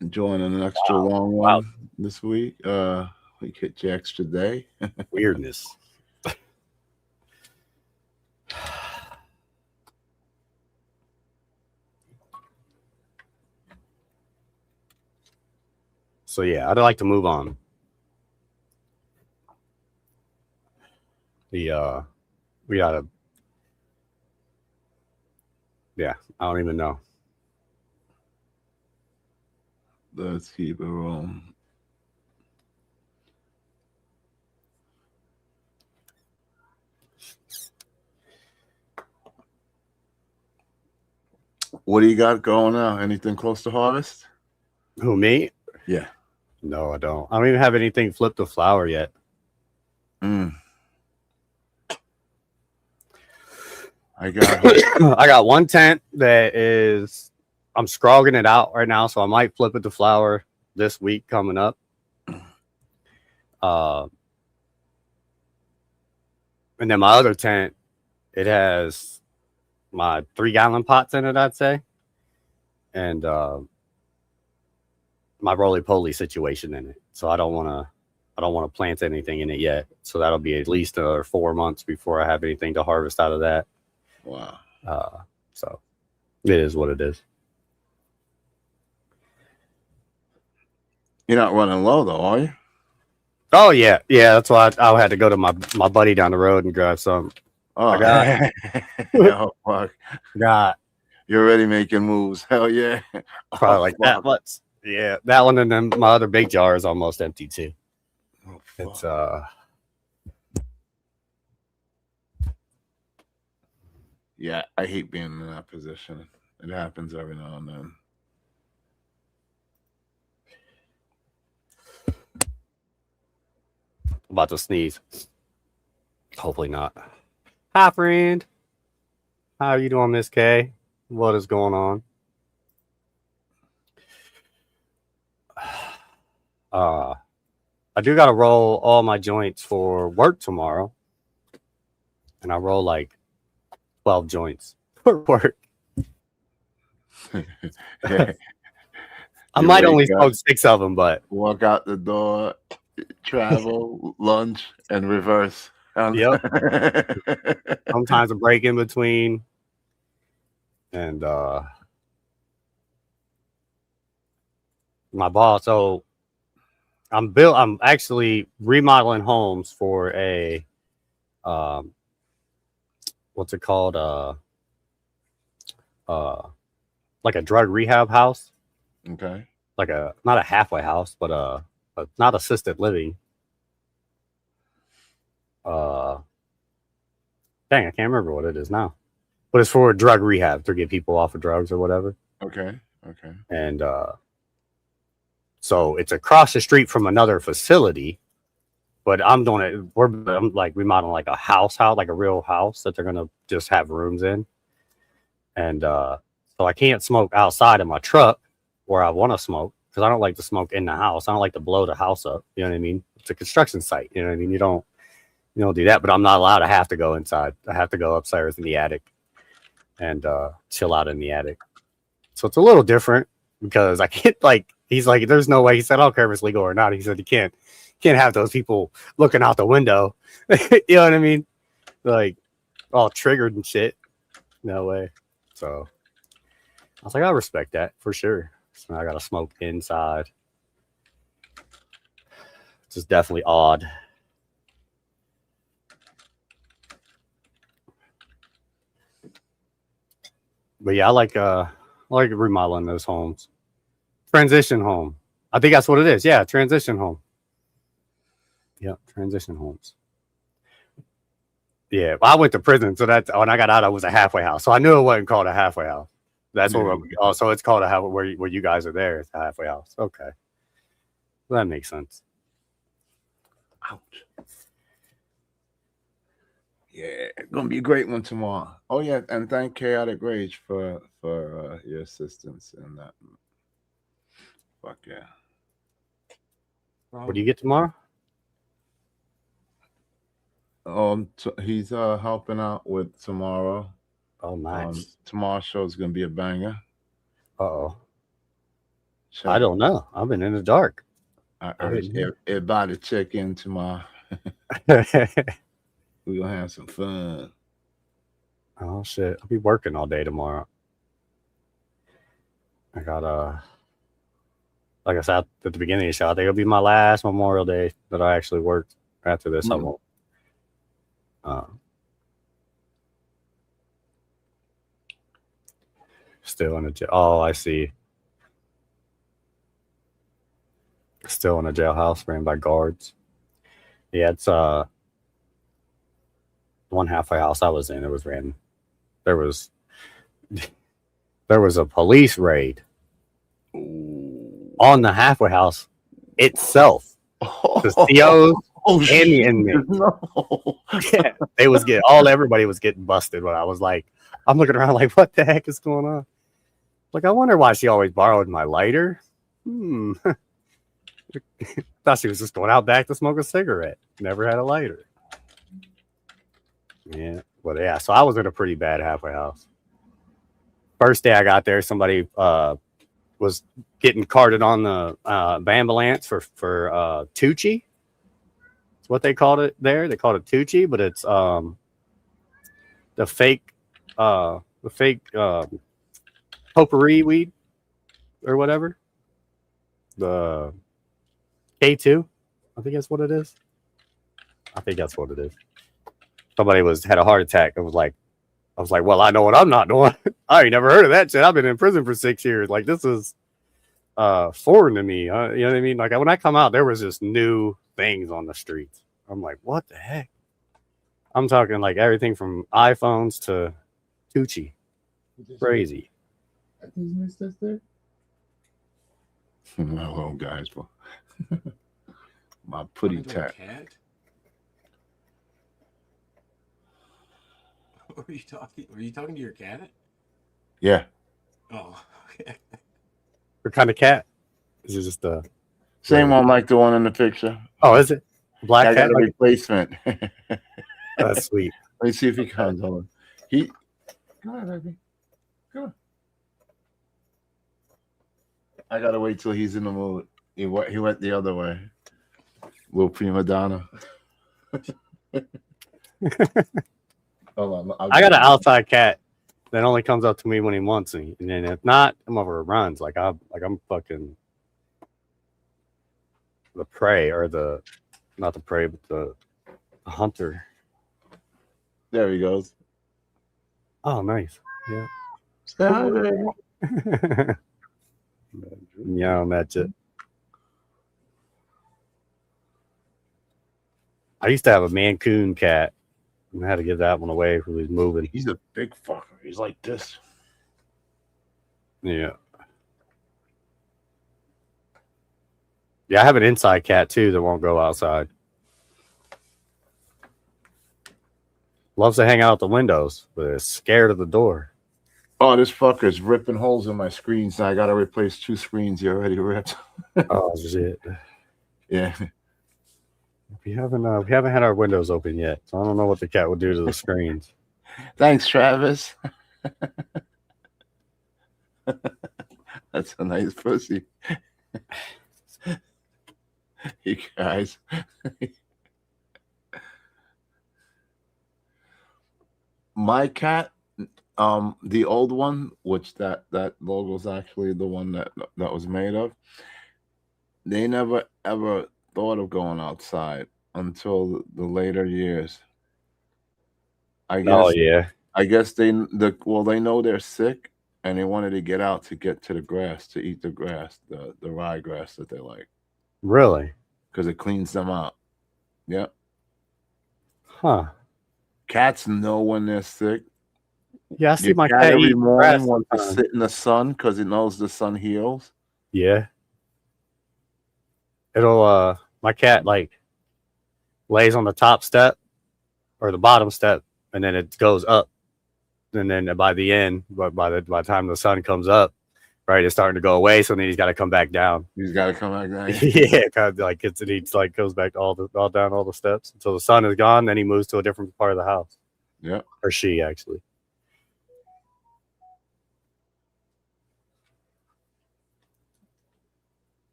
Enjoying an extra long one this week. We get you extra day. Weirdness. So yeah, I'd like to move on. We gotta, yeah, I don't even know. Let's keep it rolling. What do you got going now? Anything close to harvest? Who, me? Yeah. No, I don't. I don't even have anything flipped to flower yet. I got I got one tent that is, I'm scrogging it out right now, so I might flip it to flower this week coming up. And then my other tent, it has my 3-gallon pots in it, I'd say, and my roly-poly situation in it. So I don't want to plant anything in it yet. So that'll be at least 4 months before I have anything to harvest out of that. wow. So it is what it is. You're not running low though, are you? Oh yeah, that's why I had to go to my buddy down the road and grab some. Oh, I got oh, fuck. got You're already making moves. Hell yeah. probably Oh, like that fuck. much. Yeah, that one, and then my other big jar is almost empty too. Oh, It's fuck. Yeah, I hate being in that position. It happens every now and then. about to sneeze. Hopefully not. Hi, friend. How are you doing, Miss K? What is going on? I do got to roll all my joints for work tomorrow, and I roll like 12 joints for work. Yeah. I You might wake only up, smoke 6 of them, but walk out the door, travel, lunch, and reverse. yep. Sometimes a break in between, and my boss. So I'm actually remodeling homes for a what's it called? Like a drug rehab house. Okay. Like not a halfway house, but not assisted living. Dang, I can't remember what it is now. But it's for drug rehab to get people off of drugs or whatever. Okay. And so it's across the street from another facility, but I'm doing it. I'm like remodeling like a house, like a real house that they're gonna just have rooms in. And so I can't smoke outside of my truck where I want to smoke because I don't like to smoke in the house. I don't like to blow the house up. You know what I mean? It's a construction site. You know what I mean? You don't do that. But I'm not allowed to have to go inside. I have to go upstairs in the attic and chill out in the attic. So it's a little different because I can't he's like, there's no way. He said, I don't care if it's legal or not. He said, you can't have those people looking out the window. You know what I mean? Like, all triggered and shit. No way. So I was like, I respect that for sure. So I got to smoke inside. It's just definitely odd. But yeah, I like remodeling those homes. Transition home. I think that's what it is. Yeah, transition home. Yeah, transition homes. Yeah, well, I went to prison, so that when I got out, I was a halfway house. So I knew it wasn't called a halfway house. That's what. Oh, so it's called a halfway where you guys are there. It's a halfway house. Okay, well, that makes sense. Ouch. Yeah, gonna be a great one tomorrow. Oh yeah, and thank Chaotic Rage for your assistance in that. Fuck yeah. What do you get tomorrow? He's helping out with tomorrow. Oh, nice. Tomorrow's show is gonna be a banger. Uh-oh. I don't know. I've been in the dark. I urge everybody to check in tomorrow. We're gonna have some fun. Oh shit. I'll be working all day tomorrow. I got like I said at the beginning of the show, I think it'll be my last Memorial Day that I actually worked. After this, I won't. Still in a jail. Oh, I see. Still in a jailhouse ran by guards. Yeah, it's one halfway house I was in. It was ran. There was a police raid on the halfway house itself. The COs and the inmates. No. Yeah, everybody was getting busted. When I was like, I'm looking around like, what the heck is going on? Like, I wonder why she always borrowed my lighter. Thought she was just going out back to smoke a cigarette. Never had a lighter. Yeah, but yeah, so I was in a pretty bad halfway house. First day I got there, somebody was getting carted on the ambulance for Tucci. It's what they called it there. They called it Tucci, but it's the fake potpourri weed or whatever. The K2, I think that's what it is. Somebody had a heart attack. I was like, well, I know what I'm not doing. I ain't never heard of that shit. I've been in prison for 6 years. Like, this is foreign to me. You know what I mean? Like, when I come out, there was just new things on the streets. I'm like, what the heck? I'm talking like everything from iPhones to Tucci. Crazy. My little guys, my putty tat. Were you talking to your cat? Yeah. Oh, okay. What kind of cat? Is it just a same one like the one in the picture? Oh, is it black cat? I got a replacement. That's sweet. Let me see if he comes on. Come on, baby. Come on. I gotta wait till he's in the mood. He went the other way. Little prima donna. Hold on. I got an outside cat that only comes up to me when he wants me, and then if not, I'm over runs. I'm fucking the prey, or not the prey, but the hunter. There he goes. Oh, nice. Yeah. Say hi, baby. Yeah, that's it. I used to have a Mancoon cat. I had to give that one away when he was moving. He's a big fucker. He's like this. Yeah. Yeah, I have an inside cat too that won't go outside. Loves to hang out the windows, but is scared of the door. Oh, this fucker's ripping holes in my screens. I gotta replace 2 screens. You already ripped. Oh shit. Yeah. We haven't had our windows open yet, so I don't know what the cat would do to the screens. Thanks, Travis. That's a nice pussy. You guys. My cat, the old one, which that logo's actually the one that was made of. They never ever thought of going outside until the later years. I Oh guess yeah, they they know they're sick and they wanted to get out to get to the grass to eat the grass, the ryegrass that they like, really? because it cleans them out. Yeah, Huh? cats know when they're sick. Yeah, I see Your my cat cat every eat morning grass wants to sometimes. sit in the sun because it knows the sun heals. Yeah, it'll. My cat like lays on the top step or the bottom step, and then it goes up, and then by the end, but by the time the sun comes up, right, it's starting to go away. So then he's got to come back down. He's got to come back down. Yeah, kind of like it's and he like goes back all down all the steps until the sun is gone. Then he moves to a different part of the house, Yeah. or she actually.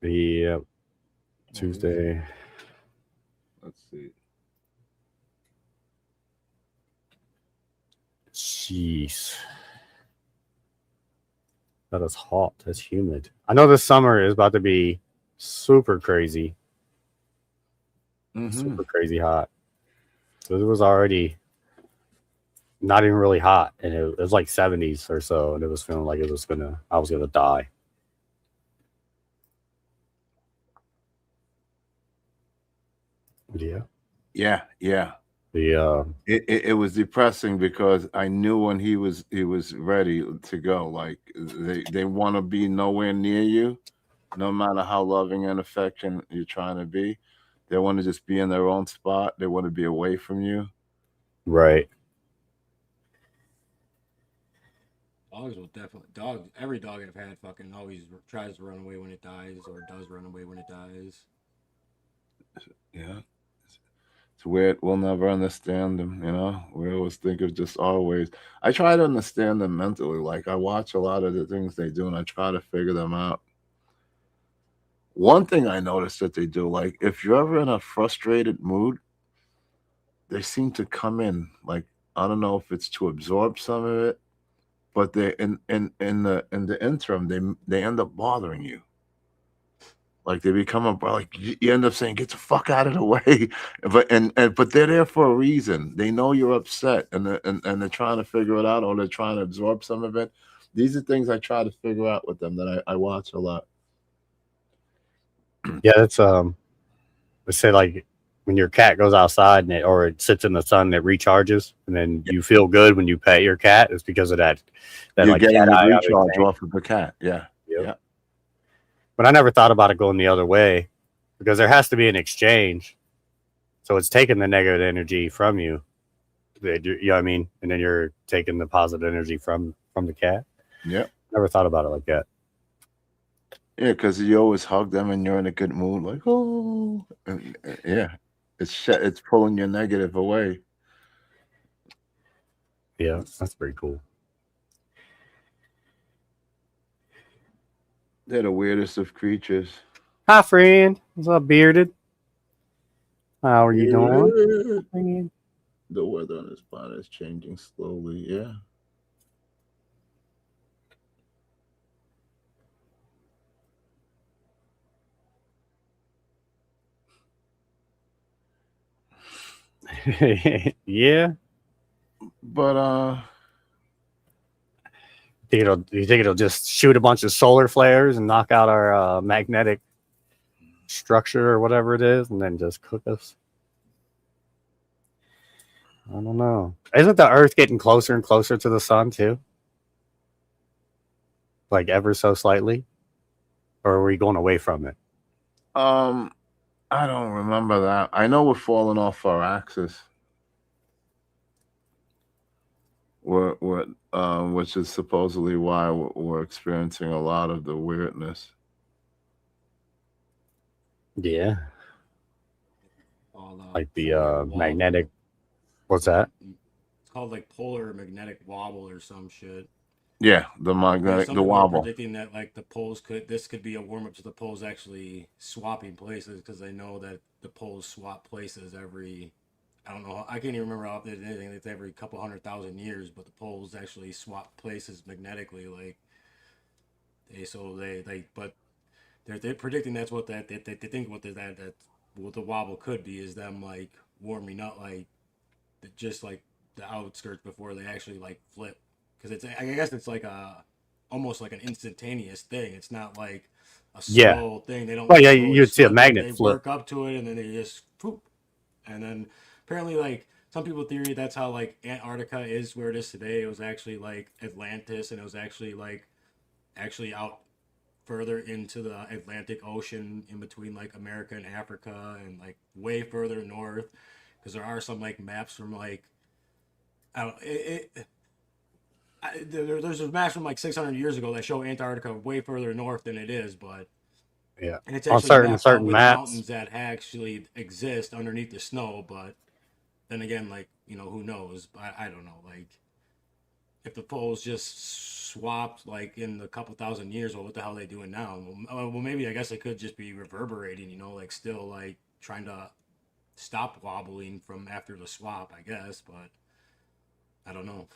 Yeah, Tuesday. Let's see. Jeez. That is hot. That's humid. I know this summer is about to be super crazy. Super crazy hot. So it was already not even really hot. And it was like 70s or so. And it was feeling like I was gonna die. Yeah. Yeah, yeah. The It was depressing because I knew when he was ready to go. Like they want to be nowhere near you, no matter how loving and affection you're trying to be. They want to just be in their own spot. They want to be away from you. right. Dogs will definitely every dog I've had fucking always tries to run away when it dies or does run away when it dies. Yeah. It's weird. We'll never understand them, We always think of just always. I try to understand them mentally. Like I watch a lot of the things they do and I try to figure them out. One thing I noticed that they do, like if you're ever in a frustrated mood, they seem to come in. Like I don't know if it's to absorb some of it, but they in the interim they end up bothering you. Like they become like you end up saying, "Get the fuck out of the way," but they're there for a reason. They know you're upset, and they're trying to figure it out, or they're trying to absorb some of it. These are things I try to figure out with them that I watch a lot. Yeah, that's let's say like when your cat goes outside or it sits in the sun, it recharges, and then you feel good when you pet your cat. It's because of that You're like getting cat the eye on recharge his off of the cat. Yeah, Yep. yeah. But I never thought about it going the other way because there has to be an exchange. So it's taking the negative energy from you. You know what I mean? And then you're taking the positive energy from the cat. Yeah. Never thought about it like that. Yeah, because you always hug them and you're in a good mood, like oh, and, yeah, it's pulling your negative away. Yeah, that's pretty cool. They're the weirdest of creatures. Hi, friend. What's up, bearded? How are you doing? The weather on this planet is changing slowly. Yeah. Yeah. But You think it'll just shoot a bunch of solar flares and knock out our magnetic structure or whatever it is, and then just cook us? I don't know. Isn't the Earth getting closer and closer to the sun too? Like ever so slightly, or are we going away from it? I don't remember that. I know we're falling off our axis. Which is supposedly why we're experiencing a lot of the weirdness. Yeah. All, Like the magnetic. What's that? It's called like polar magnetic wobble or some shit. Yeah, the Yeah, magnetic, some the people are wobble. predicting that like this could be a warm up to the poles actually swapping places because they know that the poles swap places every. I don't know. I can't even remember how they did anything. It's every couple 100,000 years, but the poles actually swap places magnetically. Like but they're predicting that's what they think that what the wobble could be is them like warming up like just like the outskirts before they actually like flip because it's I guess it's like a almost like an instantaneous thing. It's not like a Yeah. slow thing. They don't Well, like yeah, slowly you'd see a flip it. magnet They flip. work up to it and then they just poop. And then apparently like some people theory that's how like Antarctica is where it is today. It was actually like Atlantis and it was actually like actually out further into the Atlantic Ocean in between like America and Africa and like way further north because there are some like maps from like I don't there's a maps from like 600 years ago that show Antarctica way further north than it is, but Yeah. and it's On actually mapped out certain with maps. mountains that actually exist underneath the snow. But then again, like who knows? I don't know. Like if the poles just swapped like in a couple thousand years, well, what the hell are they doing now? Well, maybe I guess it could just be reverberating. Like still like trying to stop wobbling from after the swap, I guess. But I don't know.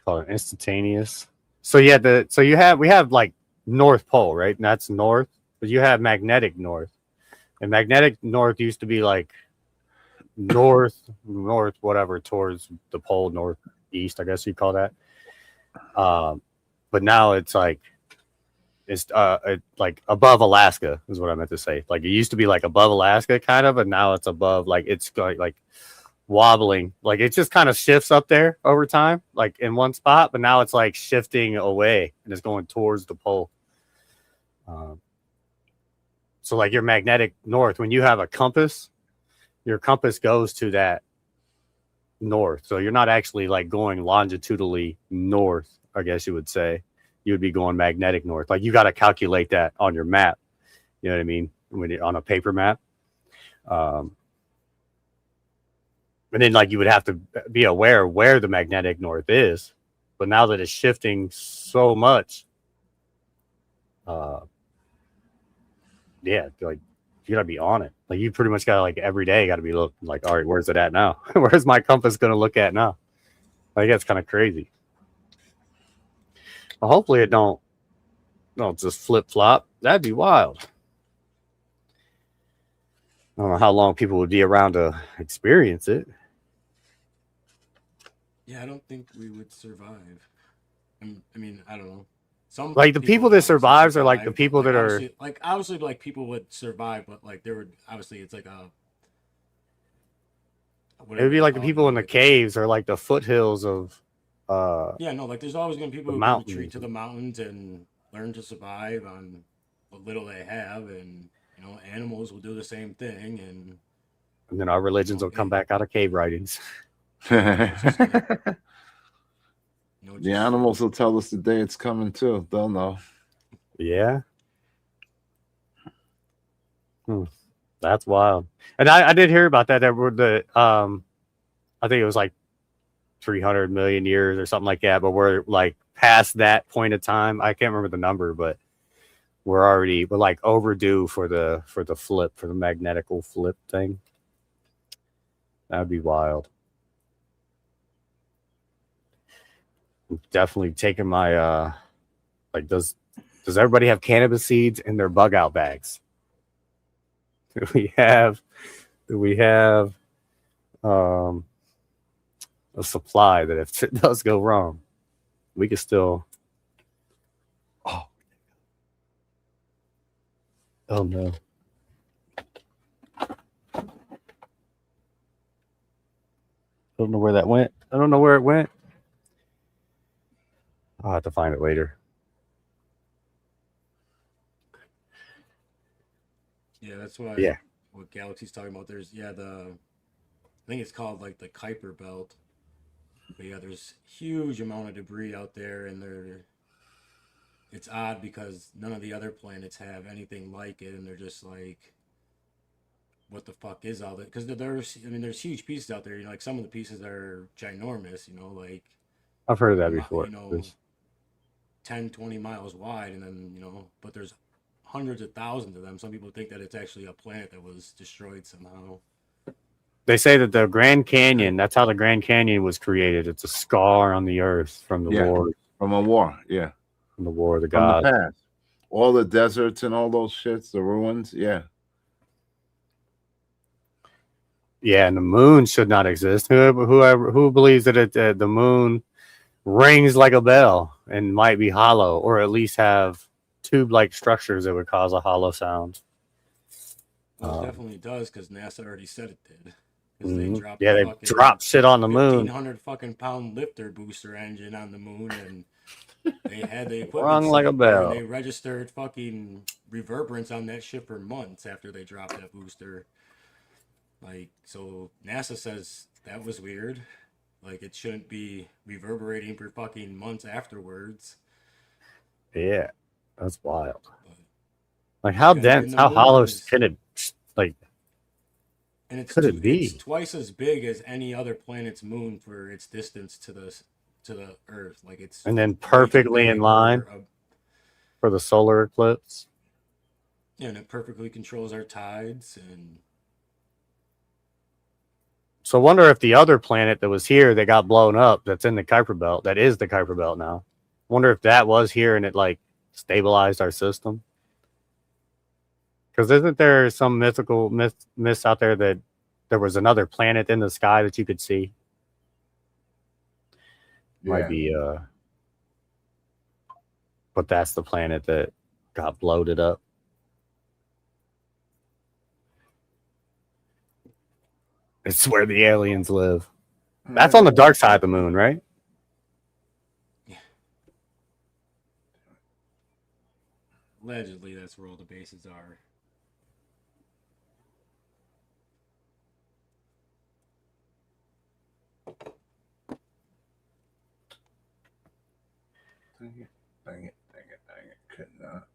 Call it instantaneous. So yeah, we have like North Pole, right? And that's north, but you have magnetic north. And magnetic north used to be like north, whatever, towards the pole, northeast, I guess you call that. But now it's like above Alaska is what I meant to say. Like it used to be like above Alaska, kind of, but now it's above. Like it's like wobbling. Like it just kind of shifts up there over time, like in one spot. But now it's like shifting away and it's going towards the pole. Um, so like your magnetic north, when you have a compass, your compass goes to that north. So you're not actually like going longitudinally north, I guess you would say. You would be going magnetic north. Like you got to calculate that on your map. You know what I mean? When you're on a paper map. Um, and then like you would have to be aware where the magnetic north is. But now that it's shifting so much, uh, yeah, like you gotta be on it. Like you pretty much gotta like every day gotta be looking like, all right, where's it at now? Where's my compass gonna look at now? Like that's kind of crazy. Well, hopefully it don't just flip flop. That'd be wild. I don't know how long people would be around to experience it. Yeah, I don't think we would survive. I mean, I don't know. Some Like the people people would that obviously survives are like the survive, but people like that are obviously, like people would survive, but like there would obviously it's like a it would whatever be you like the call it, people in the like a caves or like the foothills of uh yeah, no, like there's always gonna be the people who can retreat mountains. to the mountains and learn to survive on what little they have, and animals will do the same thing, and And then our religions will come hey, back out of cave writings. it's just gonna The just animals will tell us the day it's coming too. They'll know. Yeah. Hmm. That's wild. And I did hear about that. There were I think it was like 300 million years or something like that, but we're like past that point of time. I can't remember the number, but we're like overdue for the flip, for the magnetical flip thing. That'd be wild. I'm definitely taking my like does everybody have cannabis seeds in their bug out bags? Do we have um a supply that if it does go wrong, we can still oh oh no. I don't know where that went. I don't know where it went. I'll have to find it later. yeah, that's why Yeah. what Galaxy's talking about. There's I think it's called like the Kuiper Belt. But yeah, there's huge amount of debris out there, and it's odd because none of the other planets have anything like it, and they're just like what the fuck is all that? Because there's huge pieces out there. You know, like some of the pieces are ginormous. You know, like I've heard of that before. you know, 10, 20 miles wide, and then but there's hundreds of thousands of them. Some people think that it's actually a planet that was destroyed somehow. They say that the Grand Canyon, that's how the Grand Canyon was created. It's a scar on the earth from the war. From a war, yeah. From the War of the From Gods. the past. All the deserts and all those shits, the ruins, yeah. Yeah, and the moon should not exist. Who believes that the moon rings like a bell and might be hollow, or at least have tube-like structures that would cause a hollow sound? Well, it definitely does, because NASA already said it did. Because they dropped shit on the moon. 1,500 fucking pound lifter booster engine on the moon, and they had the equipment Rung like a bell. and they registered fucking reverberance on that shit for months after they dropped that booster. Like, so NASA says that was weird. Like, it shouldn't be reverberating for fucking months afterwards. Yeah, that's wild. Like, how dense, how hollow can it, like, and could it be? It's twice as big as any other planet's moon for its distance to the Earth. Like, it's and then perfectly in line for the solar eclipse. Yeah, and it perfectly controls our tides. And so I wonder if the other planet that was here that got blown up, that's in the Kuiper Belt, that is the Kuiper Belt now. I wonder if that was here and it like stabilized our system. Because isn't there some mythical myths out there that there was another planet in the sky that you could see? Yeah. Might be, but that's the planet that got bloated up. It's where the aliens live. That's on the dark side of the moon, right? Yeah. Allegedly, that's where all the bases are. Dang it. Could not.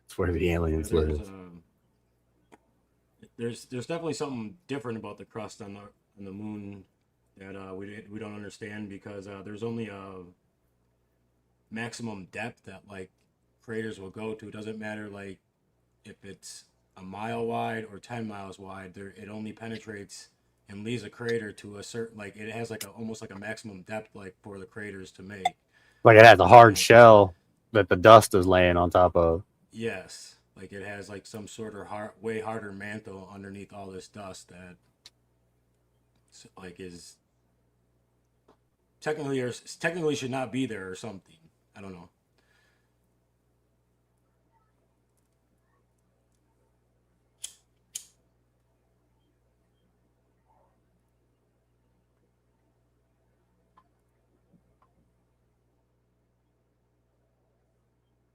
It's where the aliens live. There's definitely something different about the crust on the moon that we don't understand, because there's only a maximum depth that like craters will go to. It doesn't matter like if it's a mile wide or 10 miles wide. It only penetrates and leaves a crater to a certain, like, it has like almost like a maximum depth, like, for the craters to make. Like it has a hard shell that the dust is laying on top of. Yes, like it has like some sort of way harder mantle underneath all this dust that like is technically should not be there or something. I don't know.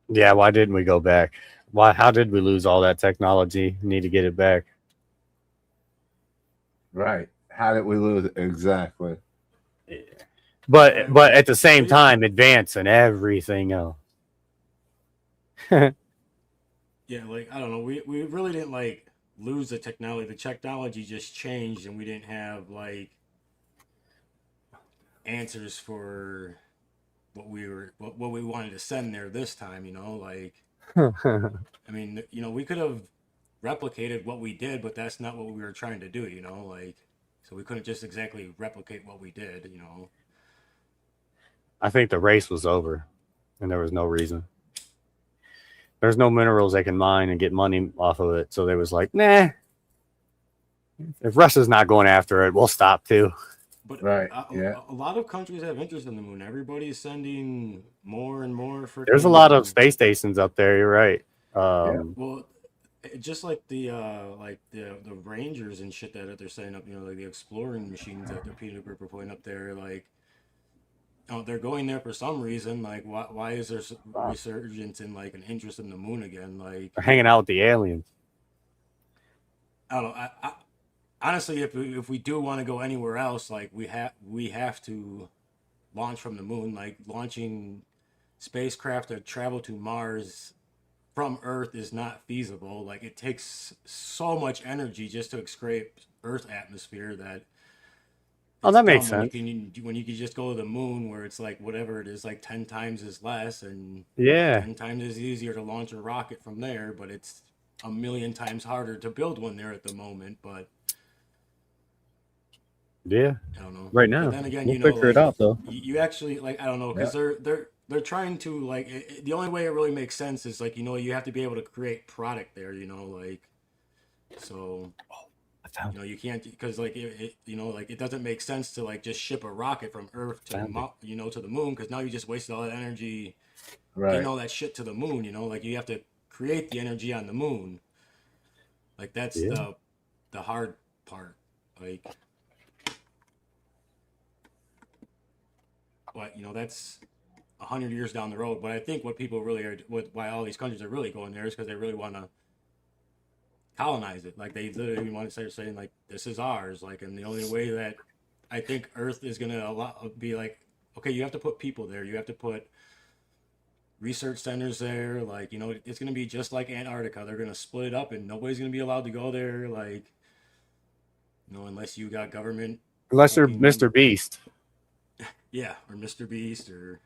Yeah, why didn't we go back? How did we lose all that technology? Need to get it back. Right. How did we lose it? Exactly. Yeah. But at the same time, advancing everything else. Yeah, like, I don't know. We really didn't like lose the technology. The technology just changed, and we didn't have like answers for what we wanted to send there this time, like I mean, we could have replicated what we did, but that's not what we were trying to do, like, so we couldn't just exactly replicate what we did. I think the race was over and there was no reason. There's no minerals they can mine and get money off of it, so they was like, nah, if Russia's not going after it, we'll stop too. But right, a lot of countries have interest in the moon. Everybody's sending more and more. There's a lot of space stations up there. You're right. Well, just like the Rangers and shit that they're setting up, like the exploring machines that they're putting up there, like, they're going there for some reason. Like, why is there resurgence in like an interest in the moon again? Like, they're hanging out with the aliens. I don't know. I honestly, if we do want to go anywhere else, like we have to launch from the moon. Like launching spacecraft to travel to Mars from Earth is not feasible. Like it takes so much energy just to scrape Earth atmosphere that Oh, it's that makes dumb when sense. you can just go to the moon where it's like whatever it is, like 10 times as less and Yeah. 10 times as easier to launch a rocket from there, but it's a million times harder to build one there at the moment. But Yeah. I don't know. Right But now. then again, We'll you know, figure it like out though. you actually like I don't know because Yeah. they're trying to like the only way it really makes sense is like you have to be able to create product there. Like so I found you can't because like like it doesn't make sense to like just ship a rocket from Earth to found it. to the moon because now you just wasted all that energy getting Right. all that shit to the moon. Like you have to create the energy on the moon. Like that's Yeah. the hard part. Like, but that's 100 years down the road. But I think what people really are, why all these countries are really going there is because they really want to colonize it. Like they literally want to start saying like this is ours. Like, and the only way that I think Earth is gonna be like, okay, you have to put people there. You have to put research centers there. Like, it's gonna be just like Antarctica. They're gonna split it up, and nobody's gonna be allowed to go there. Like, unless you got government Unless you're fucking Mr. Beast. yeah, or Mr. Beast or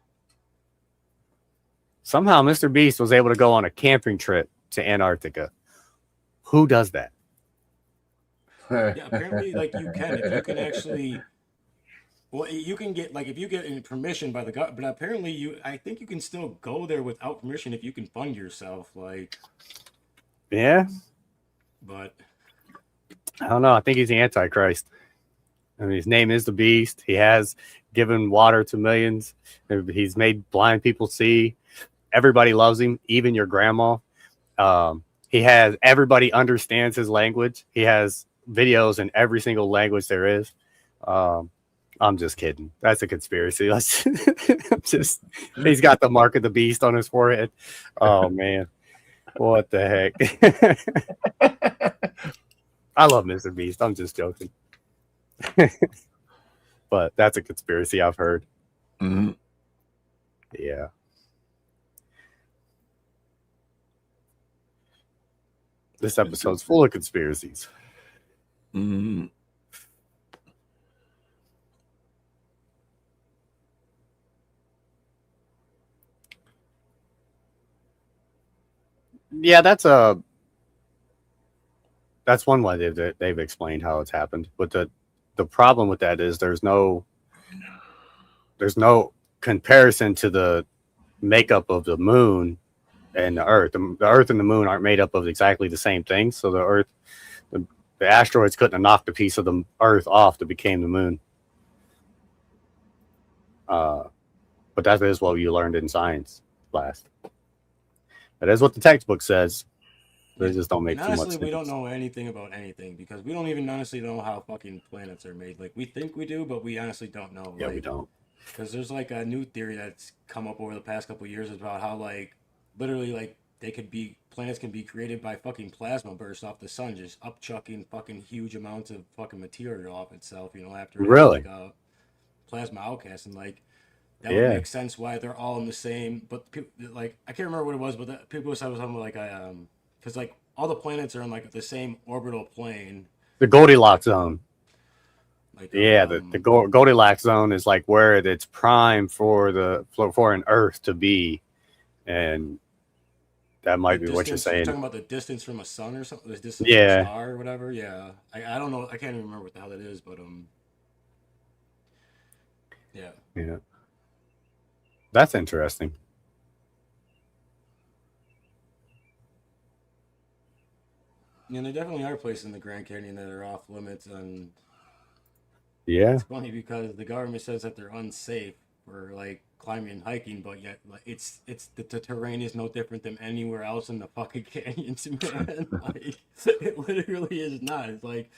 Somehow Mr. Beast was able to go on a camping trip to Antarctica. Who does that? yeah. Apparently, like you can if you can actually. Well, you can get like if you get permission by the government, but apparently I think you can still go there without permission if you can fund yourself. Like, Yeah. but I don't know. I think he's the Antichrist. I mean, his name is the Beast. He has given water to millions. He's made blind people see. Everybody loves him, even your grandma. He has everybody understands his language. He has videos in every single language there is. I'm just kidding. That's a conspiracy. Just he's got the mark of the beast on his forehead. Oh man, what the heck? I love Mr. Beast. I'm just joking. But that's a conspiracy I've heard. Mhm. Yeah. This episode's full of conspiracies. Mhm. Yeah, that's one way they've explained how it's happened. But the problem with that is there's no comparison to the makeup of the moon and the Earth. The Earth and the moon aren't made up of exactly the same thing. So the asteroids couldn't have knocked a piece of the Earth off to become the moon. But that is what you learned in science class. That is what the textbook says. They just don't make and too much honestly, we don't sense. know anything about anything because we don't even honestly know how fucking planets are made. Like we think we do, but we honestly don't know. Yeah, Like, we don't. because there's like a new theory that's come up over the past couple of years about how like literally like planets can be created by fucking plasma bursts off the sun, just upchucking fucking huge amounts of fucking material off itself. After it has Really? like a plasma outcast, and like that would Yeah. make sense why they're all in the same. But like I can't remember what it was, but people said something like because like all the planets are in like the same orbital plane. The Goldilocks zone. Like Yeah, the Goldilocks zone is like where it's prime for an Earth to be, and that the might be what you're distance you're saying. talking about the distance from a sun or something, the distance from a Yeah, star or whatever. Yeah, I don't know. I can't even remember what the hell that is, but yeah. yeah, that's interesting. Yeah, there definitely are places in the Grand Canyon that are off limits, and Yeah, it's funny because the government says that they're unsafe for like climbing and hiking, but yet like it's the terrain is no different than anywhere else in the fucking canyons, man. Like it literally is not. It's like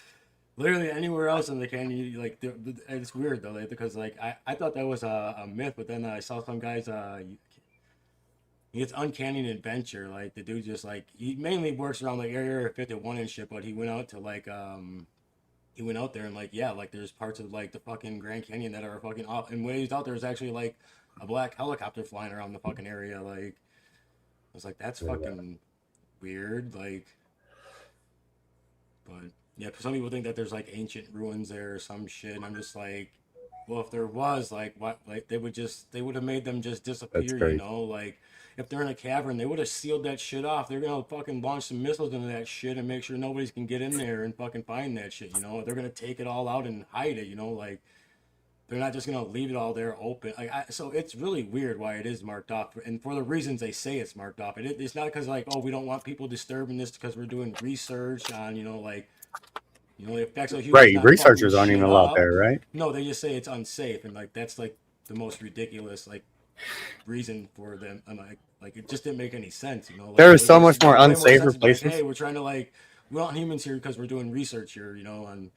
literally anywhere else in the canyon. Like it's weird though, like, because like I thought that was a myth, but then I saw some guys it's uncanny adventure. Like the dude just like he mainly works around like Area 51 and shit, but he went out to like he went out there and like, yeah, like there's parts of like the fucking Grand Canyon that are fucking off. And when he was out there, was actually like a black helicopter flying around the fucking area. Like, I was like, that's fucking weird. Like, but yeah, some people think that there's like ancient ruins there or some shit. And I'm just like, well, if there was, like, what, like they would have made them just That's disappear, you crazy. know? Like, if they're in a cavern, they would have sealed that shit off. They're gonna fucking launch some missiles into that shit and make sure nobody can get in there and fucking find that shit, you know? They're gonna take it all out and hide it, you know? Like, they're not just gonna leave it all there open. Like, so it's really weird why it is marked off, and for the reasons they say it's marked off. It's not because like, oh, we don't want people disturbing this because we're doing research on, the effects of humans Right. not fucking Researchers aren't even shit allowed up. there, right? No, they just say it's unsafe, and like that's like the most ridiculous like reason for them. And like it just didn't make any sense, you know. Like There it are would so make much more way more sense unsafer to be like, places. hey, we're trying to like we want humans here because we're doing research here, you know, on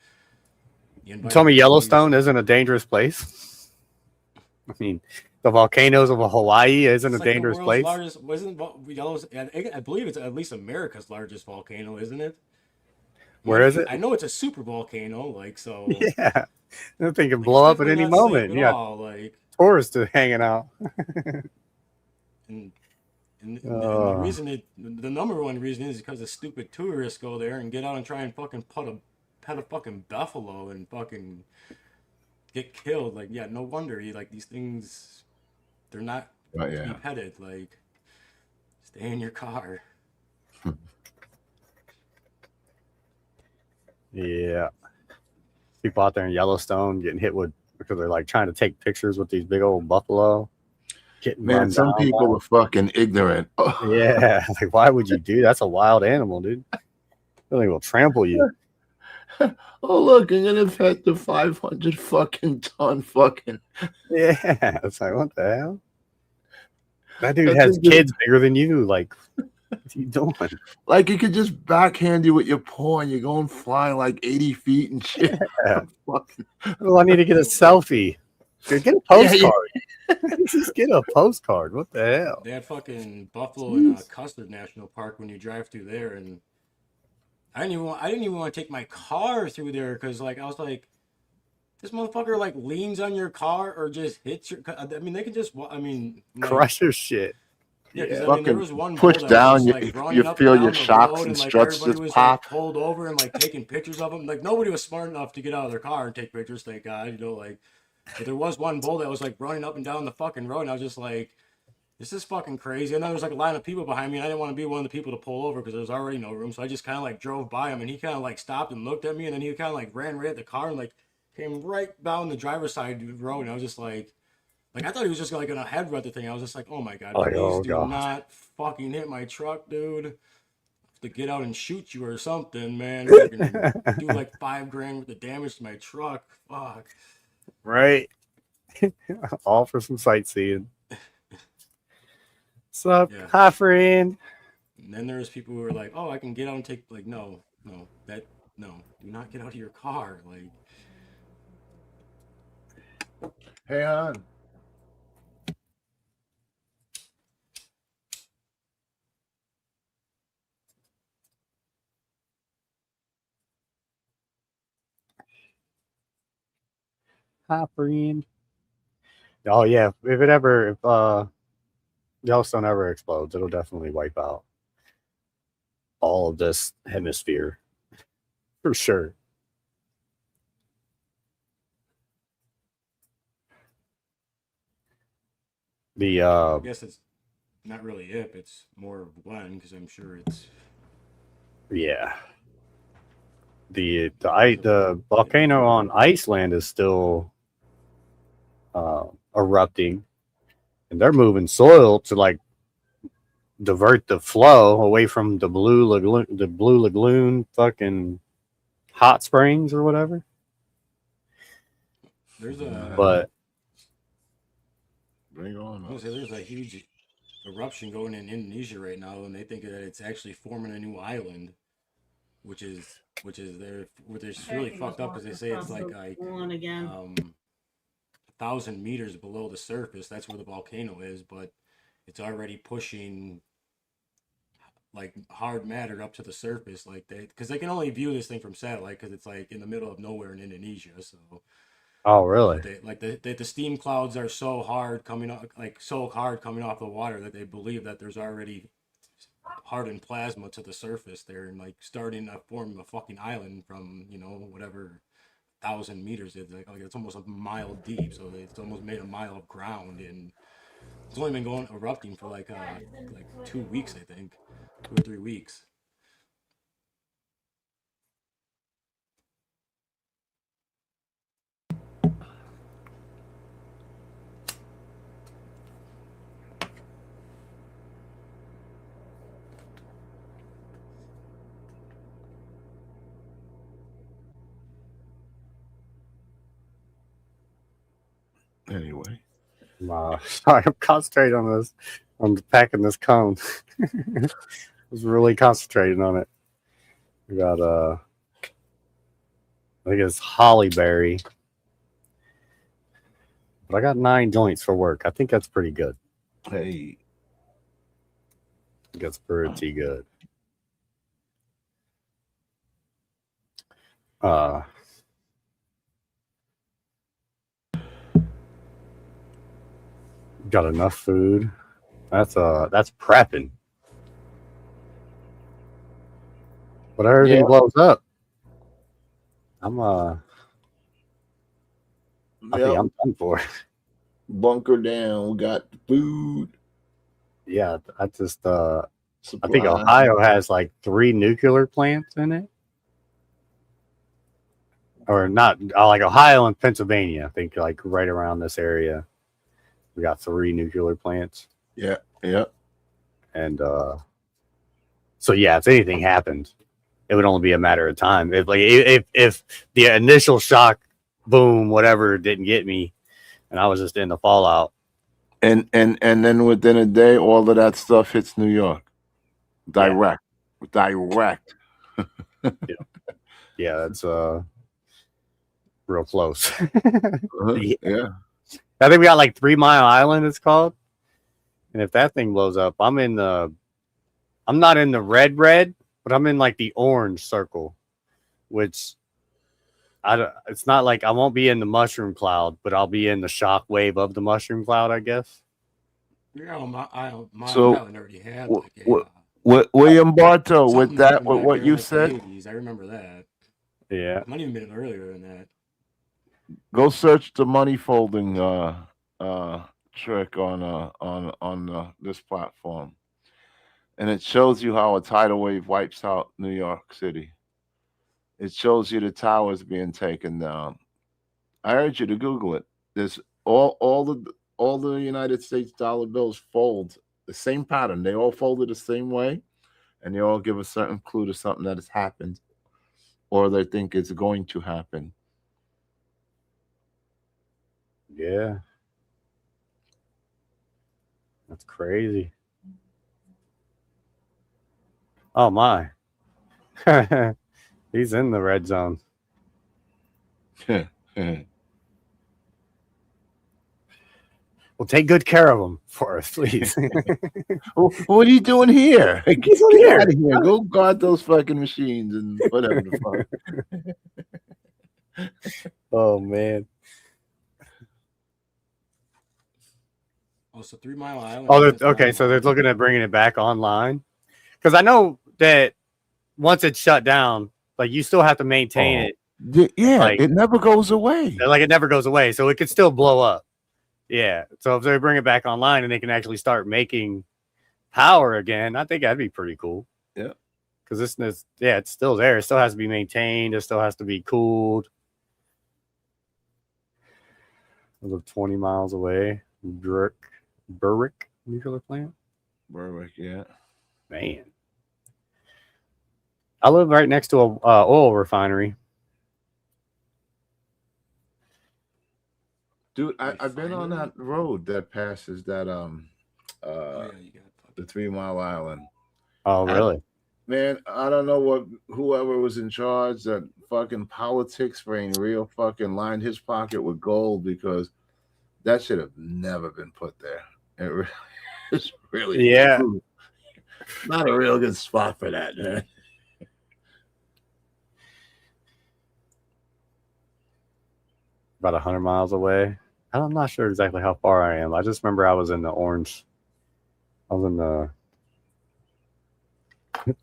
the You told me environment. Yellowstone isn't a dangerous place. I mean, the volcanoes of Hawaii isn't a It's like the dangerous world's place. largest. Wasn't Yellow's? I believe it's at least America's largest volcano, isn't it? Where is it? I know it's a super volcano, like so. Yeah, that thing can Like it's blow up at definitely any not safe moment. at You got all. Like tourists hanging out. and and the Uh, reason the number one reason is because the stupid tourists go there and get out and try and fucking pet a fucking buffalo and fucking get killed. Like yeah, no wonder like these things they're not Oh, to be yeah. petted. Like stay in your car. yeah, people out there in Yellowstone getting hit with because they're like trying to take pictures with these big old buffalo, getting Man, run some down by people 'em. are fucking ignorant. Yeah, like why would you do? That's a wild animal, dude. Really will trample you. Oh, look, I'm gonna pet the 500 fucking ton fucking. Yeah, it's like what the hell? That dude That has thing just kids bigger than you. Like, what are you doing? like you could just backhand you with your paw and you're going flying like 80 feet and shit. Yeah. Fucking, Well, I need to get a selfie. Dude, get a yeah, yeah. postcard. Just get a postcard. What the hell? They had fucking buffalo in Jeez. Custer National Park when you drive through there, and I didn't even want to take my car through there because like I was like this motherfucker like leans on your car or just hits your. I mean, they can just. I mean, like Crush your shit. yeah, because Yeah. I mean, there Fucking was one bull push that was down, just you, like you running up and feel your down the shocks road, and and like struts everybody just was like pop. pulled over and like taking pictures of him. Like nobody was smart enough to get out of their car and take pictures. Thank God, you know, like. But there was one bull that was like running up and down the fucking road, and I was just like, this is fucking crazy. And then there was like a line of people behind me, and I didn't want to be one of the people to pull over because there was already no room. So I just kind of like drove by him, and he kind of like stopped and looked at me, and then he kind of like ran right at the car and like came right down the driver's side of the road. And I was just like I thought he was just like gonna headbutt the thing. I was just like, oh my god, Like, please oh do god. not fucking hit my truck, dude. To get out and shoot you or something, man. Fucking do like $5,000 worth of damage to my truck. Fuck. Right. All for some sightseeing. What's up? Yeah. Hi, friend. And then there's people who are like, oh, I can get out and take like no, no, do not get out of your car. Like Hey, on. Hi, friend. Oh yeah. If Yellowstone ever explodes, it'll definitely wipe out all of this hemisphere for sure. The I guess it's not really if, it's more of when, because I'm sure it's yeah. because of The it being volcano on warm. Iceland is still erupting, and they're moving soil to like divert the flow away from the Blue Lagoon fucking hot springs or whatever. There's But Bring on I was us. gonna say there's a huge eruption going in Indonesia right now, and they think that it's actually forming a new island, which is there, which is really fucked up because they say it's like one again. 1,000 meters below the surface. That's where the volcano is, but it's already pushing like hard matter up to the surface, like because they can only view this thing from satellite because it's like in the middle of nowhere in Indonesia. So, Oh, really? but they like the steam clouds are so hard coming off, like so hard coming off the water that they believe that there's already hardened plasma to the surface there, and like starting to form a fucking island from whatever 1,000 meters. It's almost a mile deep, so it's almost made a mile of ground, and it's only been going erupting for like 2 weeks, I think, 2 or 3 weeks. Anyway. Sorry, I'm concentrating on this. I'm packing this cone. I was really concentrating on it. We got I think it's hollyberry. But I got 9 joints for work. I think that's pretty good. Hey. I think that's pretty good. Got enough food. That's prepping. But everything blows up. I think I'm done for. Bunker down. We got the food. Yeah, I just I think Ohio has like 3 nuclear plants in it. Or not, like Ohio and Pennsylvania. I think like right around this area. We got 3 nuclear plants. Yeah. And so yeah, if anything happened, it would only be a matter of time. If the initial shock, boom, whatever didn't get me, and I was just in the fallout. And then within a day, all of that stuff hits New York. Direct. Yeah, that's real close. Yeah. I think we got like 3 Mile Island, it's called. And if that thing blows up, I'm not in the red, but I'm in like the orange circle, which it's not like I won't be in the mushroom cloud, but I'll be in the shock wave of the mushroom cloud, I guess. Yeah, my island already had William Bartow, with what you said, 80s, I remember that. Yeah, It might even been earlier than that. Go search the money folding trick on this platform, and it shows you how a tidal wave wipes out New York City. It shows you the towers being taken down. I urge you to Google it. There's all the United States dollar bills fold the same pattern. They all folded the same way, and they all give a certain clue to something that has happened, or they think it's going to happen. Yeah. That's crazy. Oh my. He's in the red zone. Well, take good care of him for us, please. What are you doing here? Get here. out of here. Go guard those fucking machines and whatever the fuck. Oh, man. Oh, so 3 Mile Island. Oh, okay. So they're looking at bringing it back online. Because I know that once it's shut down, like you still have to maintain it. Yeah, like, it never goes away. Like it never goes away. So it could still blow up. Yeah. So if they bring it back online and they can actually start making power again, I think that'd be pretty cool. Yeah. Because it's still there. It still has to be maintained. It still has to be cooled. I live 20 miles away. Berwick nuclear plant. Berwick, yeah. Man. I live right next to a oil refinery. Dude, I've been on that road that passes that you got the 3 Mile Island. Oh, really? Man, I don't know whoever was in charge, that fucking politics brain real fucking lined his pocket with gold, because that should have never been put there. It's really yeah. true. Not a real good spot for that, man. About 100 miles away. I'm not sure exactly how far I am. I just remember I was in the orange. I was in the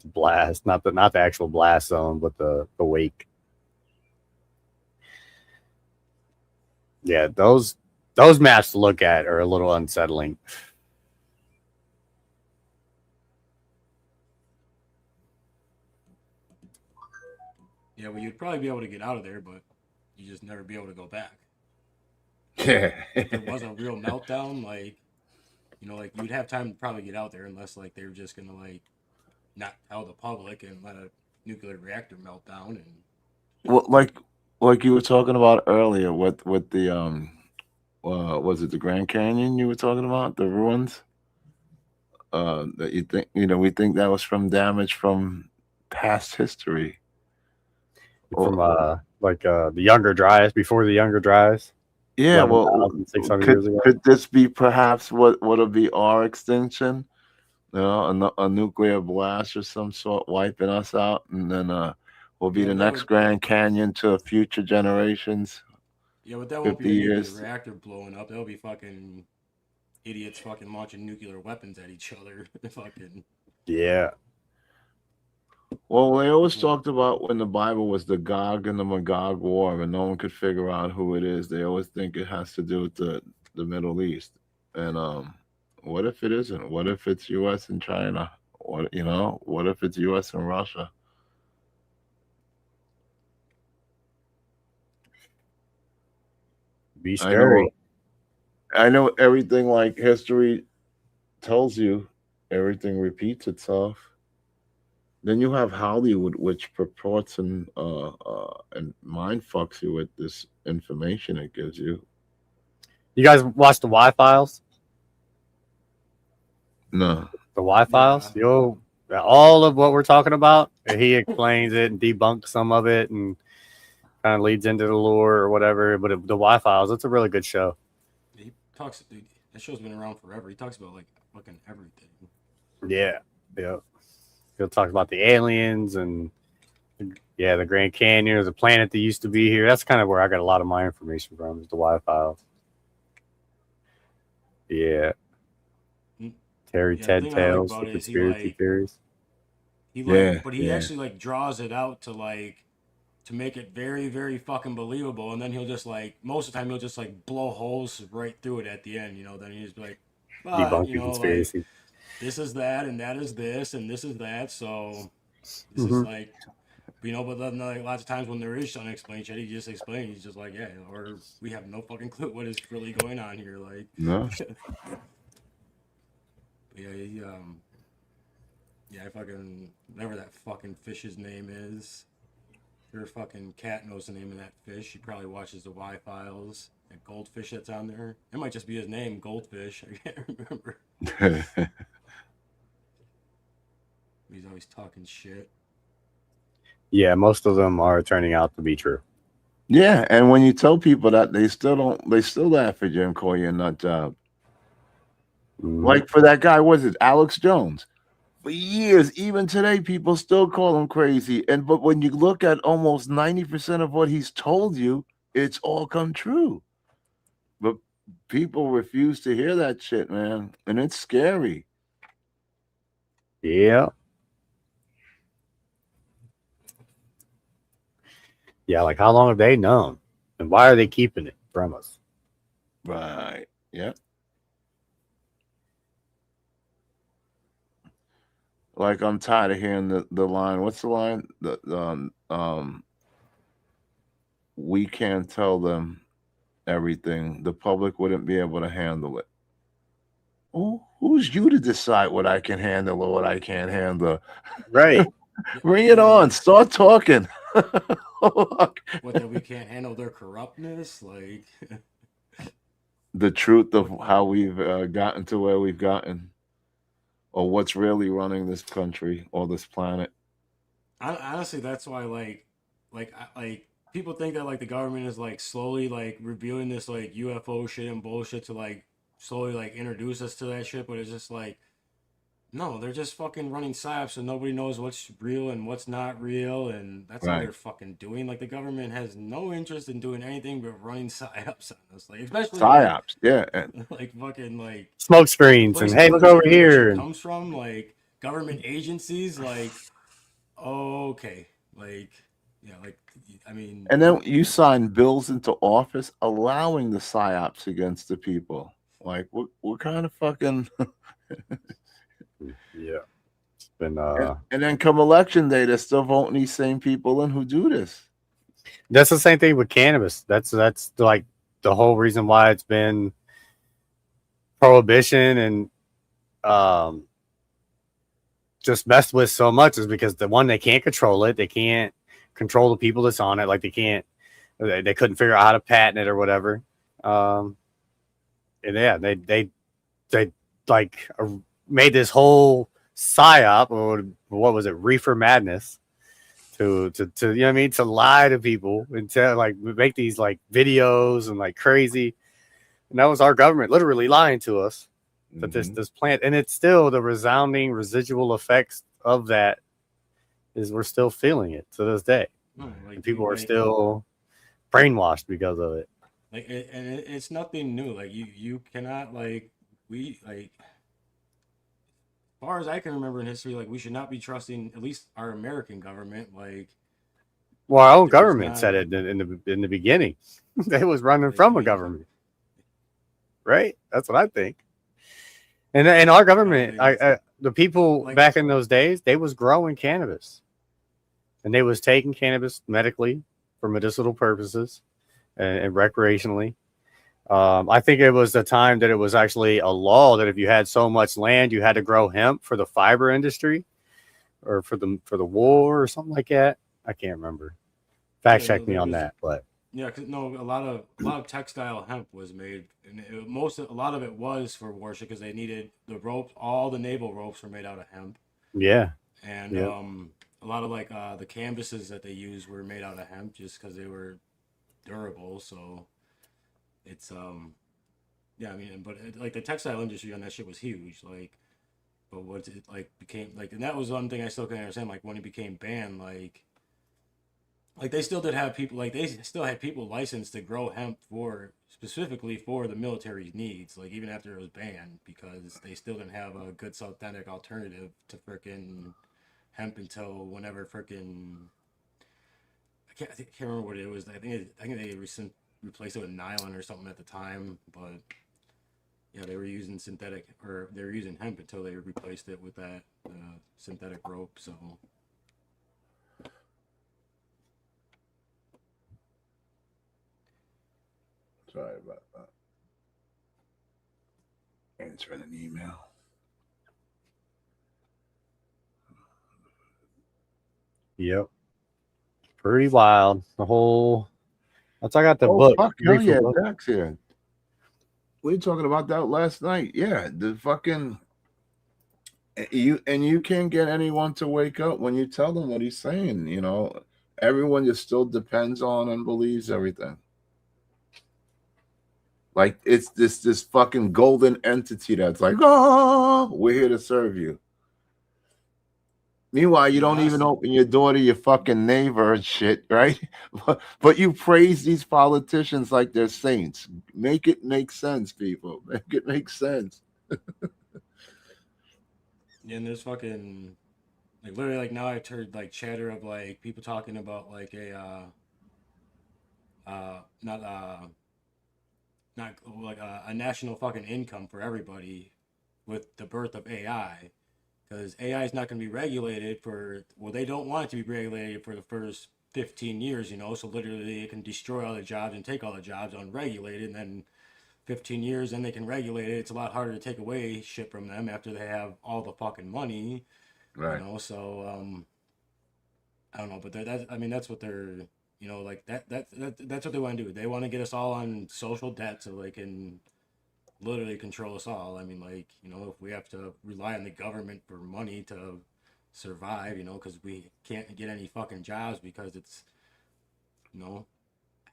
blast, not the actual blast zone, but the wake. Yeah, those maps to look at are a little unsettling. Yeah, well, you'd probably be able to get out of there, but you just never be able to go back. Yeah. If there was a real meltdown, like, you know, like you'd have time to probably get out there unless like they were just gonna like not tell the public and let a nuclear reactor melt down. And Well, like you were talking about earlier with the was it the Grand Canyon you were talking about, the ruins? That you think, we think that was from damage from past history. From Or, the younger dryas, before the younger dryas, yeah, well, 11,600 could years ago. could this be perhaps what'll be our extinction? A nuclear blast or some sort wiping us out, and then we'll be yeah, the but that next would Grand Canyon to future generations. yeah, but that won't be 50 a nuclear years. reactor blowing up. That'll be fucking idiots fucking launching nuclear weapons at each other. Fucking Yeah. Well, they always talked about when the Bible was the Gog and the Magog war, and no one could figure out who it is. They always think it has to do with the Middle East. And what if it isn't? What if it's U.S. and China? What if it's U.S. and Russia? Be I know. scary. I know everything like history tells you. Everything repeats itself. Then you have Hollywood, which purports and mind fucks you with this information it gives you. You guys watch the Y Files? No. The Y yeah, Files? All of what we're talking about, he explains it and debunks some of it and kind of leads into the lore or whatever. But the Y Files, it's a really good show. he talks. Dude, that show's been around forever. He talks about like fucking everything. Yeah. Yeah. He'll talk about the aliens and the Grand Canyon or the planet that used to be here. That's kind of where I got a lot of my information from, is the Y Files. Yeah. Terry Yeah, the Ted thing I like Tales, about the it is conspiracy theories. he actually like draws it out to like to make it very very fucking believable, and then he'll just like most of the time he'll just like blow holes right through it at the end. You know, then he's like, but you Debunking know, like conspiracy. this is that and that is this and this is that. So this is Mhm. like. But then like, lots of times when there is unexplained shit, he just explains. He's just like, yeah, or we have no fucking clue what is really going on here. Like, No. yeah, yeah, I fucking whatever that fucking fish's name is. Your fucking cat knows the name of that fish. He probably watches the Y Files. That goldfish that's on there. It might just be his name, Goldfish. I can't remember. He's always talking shit. Yeah, most of them are turning out to be true. Yeah, and when you tell people that, they still laugh at you and call you a nut job. Like for that guy, was it Alex Jones? For years, even today, people still call him crazy. But when you look at almost 90% of what he's told you, it's all come true. But people refuse to hear that shit, man, and it's scary. Yeah. Yeah, like how long have they known? And why are they keeping it from us? Right. Yeah. Like I'm tired of hearing the line. What's the line? We can't tell them everything. The public wouldn't be able to handle it. Who's you to decide what I can handle or what I can't handle? Right. Bring it on. Start talking. What, that we can't handle their corruptness? Like, the truth of how we've gotten to where we've gotten, or what's really running this country or this planet. honestly, that's why, like people think that like the government is like slowly like revealing this like UFO shit and bullshit to like slowly like introduce us to that shit, but it's just like No, they're just fucking running psyops, so nobody knows what's real and what's not real, and that's all Right. they're fucking doing. Like the government has no interest in doing anything but running psyops on us, like especially Psyops. Yeah. like fucking like Smoke the screens and places hey, where look this over information here. comes from, like government agencies, like okay, like yeah, like I mean, And then you sign bills into office allowing the psyops against the people. Like, what kind of fucking. Yeah, it's been And then come election day, they're still voting these same people in who do this. that's the same thing with cannabis. That's like the whole reason why it's been prohibition and um just messed with so much is because the one, they can't control it, they can't control the people that's on it, like they couldn't figure out how to patent it or whatever. um and yeah, they like made this whole psyop, or what was it, reefer madness, to you know what I mean, to lie to people and to like make these like videos and like crazy. And that was our government literally lying to us that this plant, and it's still the resounding residual effects of that is we're still feeling it to this day, no, and like people you are still brainwashed because of it. like it's nothing new. Like you cannot like we like far as I can remember in history, like we should not be trusting at least our American government. Like Well, our own there was government not said it in the beginning. They was running like I from a mean government, right? That's what I think. And our government, like the people like back in those days, they was growing cannabis, and they was taking cannabis medically for medicinal purposes and recreationally. I think it was the time that it was actually a law that if you had so much land, you had to grow hemp for the fiber industry or for the war or something like that. I can't remember. Fact yeah no check me there on was that, but yeah 'cause, no a lot of textile hemp was made and a lot of it was for warship because they needed the ropes. All the naval ropes were made out of hemp, yeah, and yeah. a lot of like the canvases that they used were made out of hemp just because they were durable. So it's yeah, I mean, but like the textile industry on that shit was huge. Like, but what it like became like, and that was one thing I still can't understand. Like when it became banned, like they still did have people, like they still had people licensed to grow hemp for specifically for the military's needs. Like even after it was banned, because they still didn't have a good synthetic alternative to freaking hemp until whenever freaking I can't remember what it was. I think they replaced it with nylon or something at the time, but yeah, they were using synthetic, or they were using hemp until they replaced it with that synthetic rope. So Sorry about that. Answering an email. Yep. Pretty wild. The whole. That's I got the Oh book. fuck, hell Reefer yeah, book. Jack's here. We were talking about that last night. Yeah, the fucking you can't get anyone to wake up when you tell them what he's saying. You know, everyone just still depends on and believes everything. Like it's this fucking golden entity that's like, oh, we're here to serve you. Meanwhile, you yeah, don't even open your door to your fucking neighbor and shit, right? But you praise these politicians like they're saints. Make it make sense, people. Make it make sense. yeah, and there's fucking like literally like now I've heard like chatter of like people talking about like a not not like a national fucking income for everybody with the birth of AI, because AI is not going to be regulated for, well, they don't want it to be regulated for the first 15 years, so literally it can destroy all the jobs and take all the jobs unregulated, and then 15 years, then they can regulate it. It's a lot harder to take away shit from them after they have all the fucking money, Right. so I don't know, but I mean, that's what they're, like that's what they want to do. They want to get us all on social debt so they can literally control us all. I mean, like, if we have to rely on the government for money to survive, because we can't get any fucking jobs because it's, you know,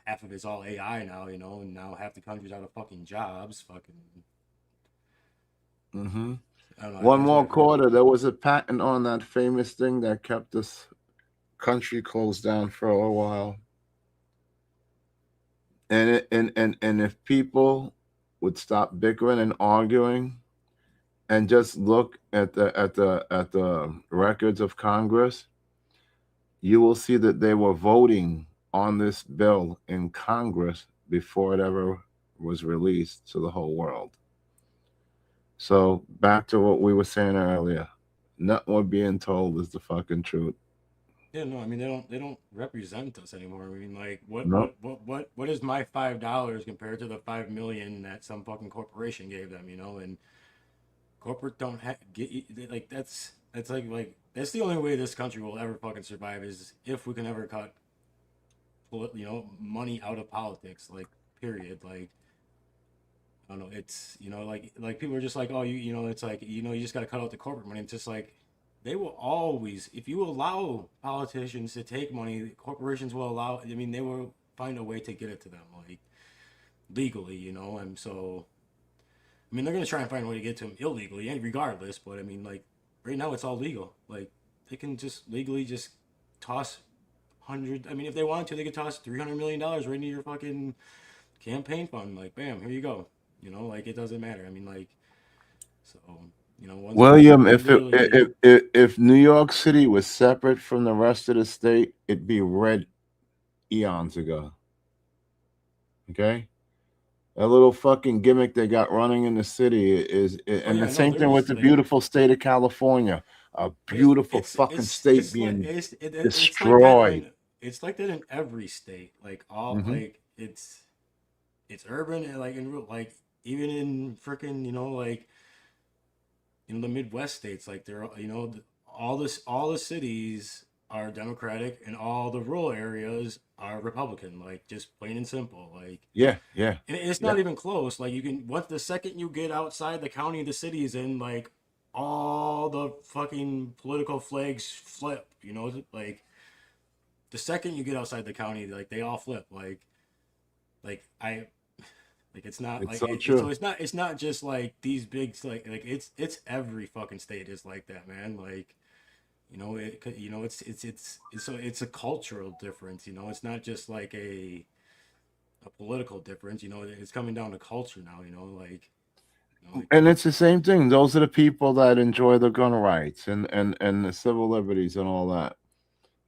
half of it's all AI now, and now half the country's out of fucking jobs. Fucking. Mm-hmm. I don't know. One That's what more I've heard. quarter. There was a patent on that famous thing that kept this country closed down for a while. And if people would stop bickering and arguing and just look at the records of Congress, you will see that they were voting on this bill in Congress before it ever was released to the whole world. So back to what we were saying earlier, nothing we're being told is the fucking truth. Yeah, no, I mean they don't represent us anymore. I mean, like No, what is my $5 compared to the 5 million that some fucking corporation gave them? And corporate don't get like that's like that's the only way this country will ever fucking survive is if we can ever cut money out of politics. Like period. Like I don't know. It's like people are just like, oh, it's like you just got to cut out the corporate money. It's just like they will always, if you allow politicians to take money, corporations will allow. I mean, they will find a way to get it to them, like legally. And so, I mean, they're gonna try and find a way to get to them illegally, regardless. But I mean, like right now, it's all legal. Like they can just legally just toss hundred. I mean, if they want to, they could toss $300 million right into your fucking campaign fund. Like, bam, here you go. Like it doesn't matter. I mean, like, so once William, they if it, literally, if New York City was separate from the rest of the state, it'd be red eons ago. Okay, a little fucking gimmick they got running in the city oh and the yeah, no, same thing with there's the like beautiful state of California, a beautiful fucking state being it's like that. I destroyed. mean, it's like that in every state. Like all Hmm. like it's urban and like in real like even in freaking like in the Midwest states, like they're all the cities are Democratic and all the rural areas are Republican. Like just plain and simple. Like Yeah, yeah, and it's yeah. not even close. Like you can once the second you get outside the county the city's in, like all the fucking political flags flip. Like the second you get outside the county, like they all flip. Like I like it's not It's like so it's so true. it's not just like these big like it's every fucking state is like that, man. Like it's a cultural difference. It's not just like a political difference. It's coming down to culture now. Like And it's the same thing. Those are the people that enjoy the gun rights and the civil liberties and all that.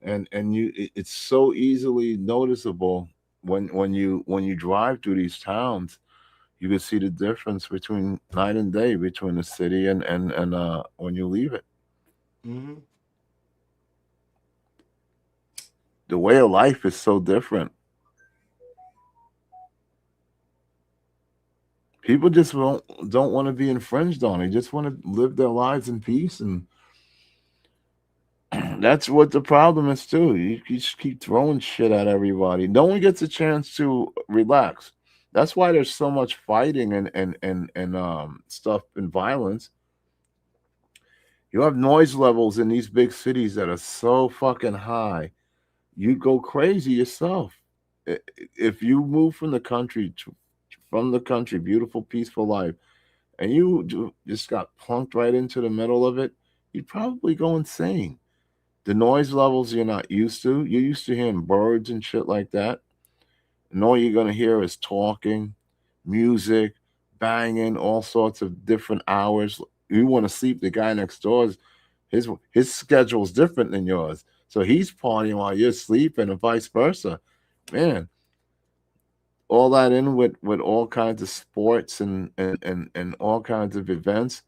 And it's so easily noticeable when you drive through these towns. You can see the difference between night and day between the city and when you leave it. hmm The way of life is so different. People just don't want to be infringed on. They just want to live their lives in peace, and that's what the problem is too. You just keep throwing shit at everybody. No one gets a chance to relax. That's why there's so much fighting and stuff and violence. You have noise levels in these big cities that are so fucking high. You go crazy yourself. If you move from the country, beautiful, peaceful life, and just got plunked right into the middle of it, you'd probably go insane. The noise levels you're not used to. You're used to hearing birds and shit like that. And all you're gonna hear is talking, music, banging, all sorts of different hours. You want to sleep, the guy next door's his schedule's different than yours. So he's partying while you're sleeping and vice versa. Man, all that in with all kinds of sports and all kinds of events,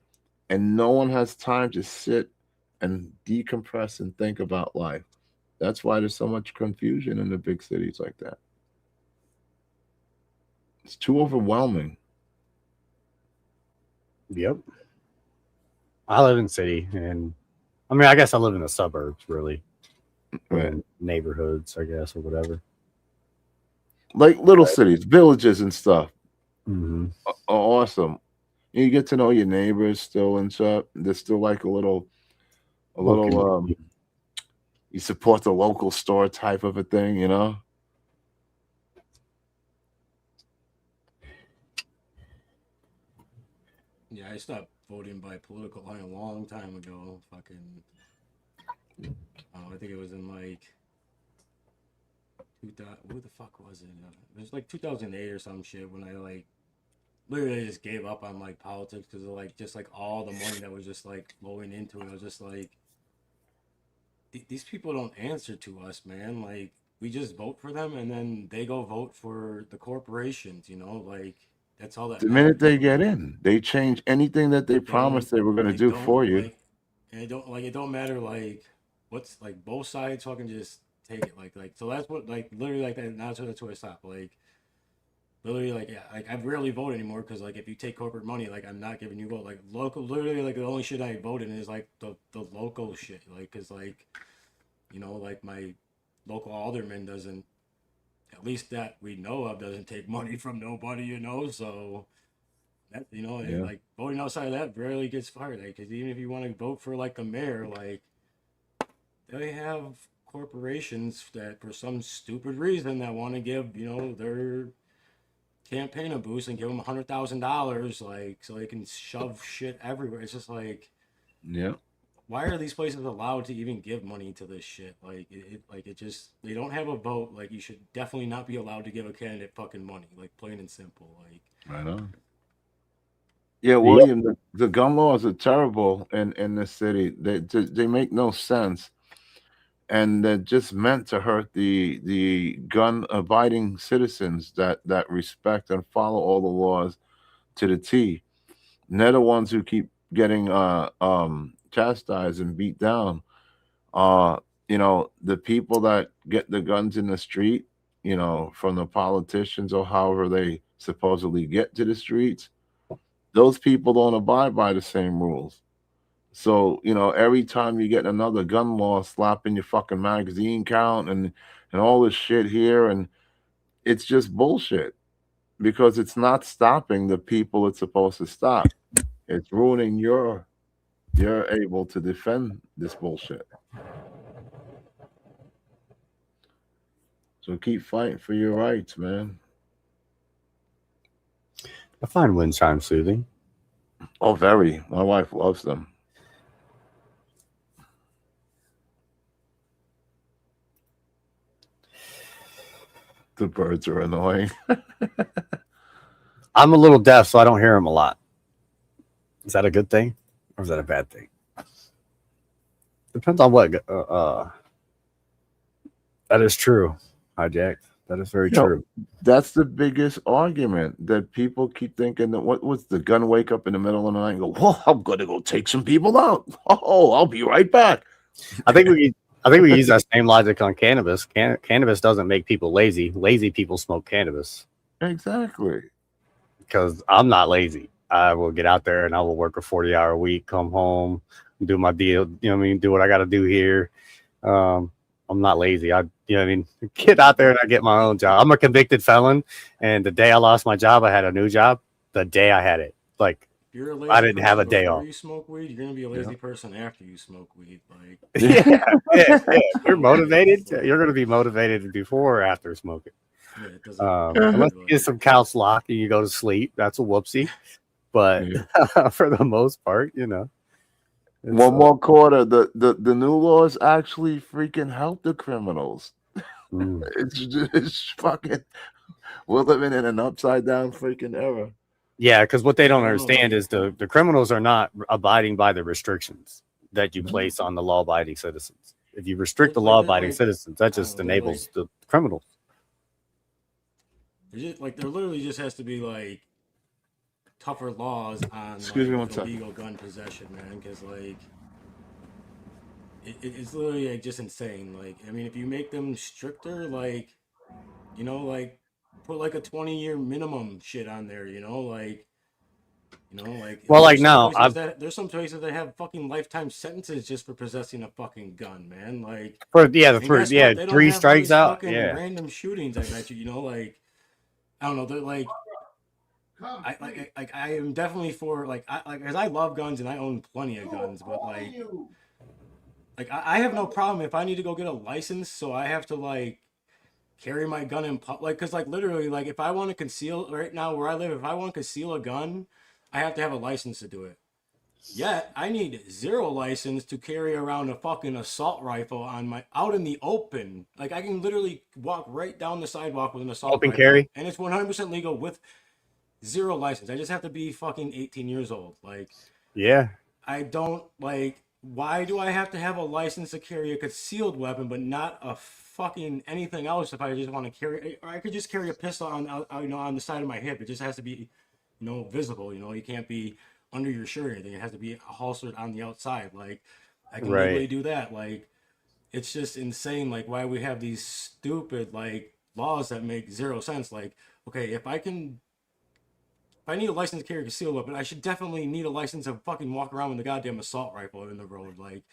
and no one has time to sit and decompress and think about life. That's why there's so much confusion in the big cities like that. It's too overwhelming. Yep. I live in city, and I mean, I guess I live in the suburbs, really, or Right. in neighborhoods, I guess, or whatever. Like little cities, villages and stuff Mm-hmm. are awesome. You get to know your neighbors still and stuff. There's still like a Little little community. you support the local store type of a thing, you know? yeah, I stopped voting by political line a long time ago. Fucking, I think it was in like 2000. What the fuck was it? It was like 2008 or some shit when I like literally just gave up on like politics because of like just like all the money that was just like flowing into it. I was just like, these people don't answer to us, man. Like we just vote for them and then they go vote for the corporations. Like that's all that The minute matters. they get in, they change anything that they Don't promised they were going to they do don't for you. like and it don't matter like what's like both sides fucking just take it like so that's what like literally like that. That's what I stop like. Literally, like, yeah, like I rarely vote anymore because, like, if you take corporate money, like, I'm not giving you vote. Like, local, literally, like, the only shit I vote in is like the local shit. Like, cause like, like my local alderman doesn't, at least that we know of, doesn't take money from nobody. So that Yeah. like voting outside of that rarely gets fired. Like, cause even if you want to vote for like the mayor, like, they have corporations that for some stupid reason that want to give their campaign a boost and give them $100,000, like so they can shove shit everywhere. It's just like, Yeah. why are these places allowed to even give money to this shit? Like it just they don't have a vote. Like you should definitely not be allowed to give a candidate fucking money. Like plain and simple. Like Right on. Yeah, Yep. William, the gun laws are terrible in this city. They make no sense, and they're just meant to hurt the gun abiding citizens that respect and follow all the laws to the T. And they're the ones who keep getting chastised and beat down. Uh, the people that get the guns in the street, from the politicians or however they supposedly get to the streets, those people don't abide by the same rules. So, every time you get another gun law slapping your fucking magazine count and all this shit here, and it's just bullshit because it's not stopping the people it's supposed to stop. It's ruining you're able to defend this bullshit. So keep fighting for your rights, man. I find wind chimes soothing. Oh, very. My wife loves them. The birds are annoying. I'm a little deaf, so I don't hear them a lot. Is that a good thing, or is that a bad thing? Depends on what. That is true, hijacked. That is very You know, true. that's the biggest argument that people keep thinking that what was the gun wake up in the middle of the night and go, well, I'm gonna go take some people out. Oh, I'll be right back. I think we use that same logic on cannabis. Cannabis doesn't make people lazy. Lazy people smoke cannabis. Exactly. Because I'm not lazy. I will get out there and I will work a 40-hour week, come home, do my deal, do what I got to do here. I'm not lazy. Get out there and I get my own job. I'm a convicted felon. And the day I lost my job, I had a new job. The day I had it, like, you're a lazy I didn't have a day before off. you smoke weed. You're gonna be a lazy person after you smoke weed. Like yeah. You're motivated. You're going to be motivated before or after smoking. yeah, it doesn't Unless you get some couch lock and you go to sleep, that's a whoopsie. But for the most part, One more quarter. The new laws actually freaking help the criminals. It's fucking. We're living in an upside down freaking era. Yeah, because what they don't I don't know, understand like- is the criminals are not abiding by the restrictions that you place on the law-abiding citizens. If you restrict the Like, they're law-abiding like- citizens, that just they're enables the criminals. There's just, like there literally just has to be like tougher laws on Excuse me one like, second. illegal gun possession, man. Because like it's literally like just insane. Like I mean, if you make them stricter, like like put like a 20-year minimum shit on there. Well, like there's some now, places there's some places that have fucking lifetime sentences just for possessing a fucking gun, man. Like and guess what? 3 3 have all strikes these out. fucking Yeah, random shootings. I bet you. Like I don't know. They're like. I am definitely for because I love guns and I own plenty of guns, but I have no problem if I need to go get a license, so I have to like carry my gun in public, because like literally like if I want to conceal right now where I live, if I want to conceal a gun, I have to have a license to do it. Yet I need 0 license to carry around a fucking assault rifle on my out in the open. Like I can literally walk right down the sidewalk with an assault Open rifle, carry. and it's 100% legal with 0 license. I just have to be fucking 18 years old. Like Yeah. I don't like. Why do I have to have a license to carry a concealed weapon, but not a fucking anything else? If I just want to carry, or I could just carry a pistol on the side of my hip. It just has to be, visible. You can't be under your shirt or anything. It has to be holstered on the outside. Like I can legally Right. do that. Like it's just insane. Like why we have these stupid like laws that make 0 sense. Like okay, if I need a license to carry a concealed weapon, I should definitely need a license to fucking walk around with a goddamn assault rifle in the road. Like,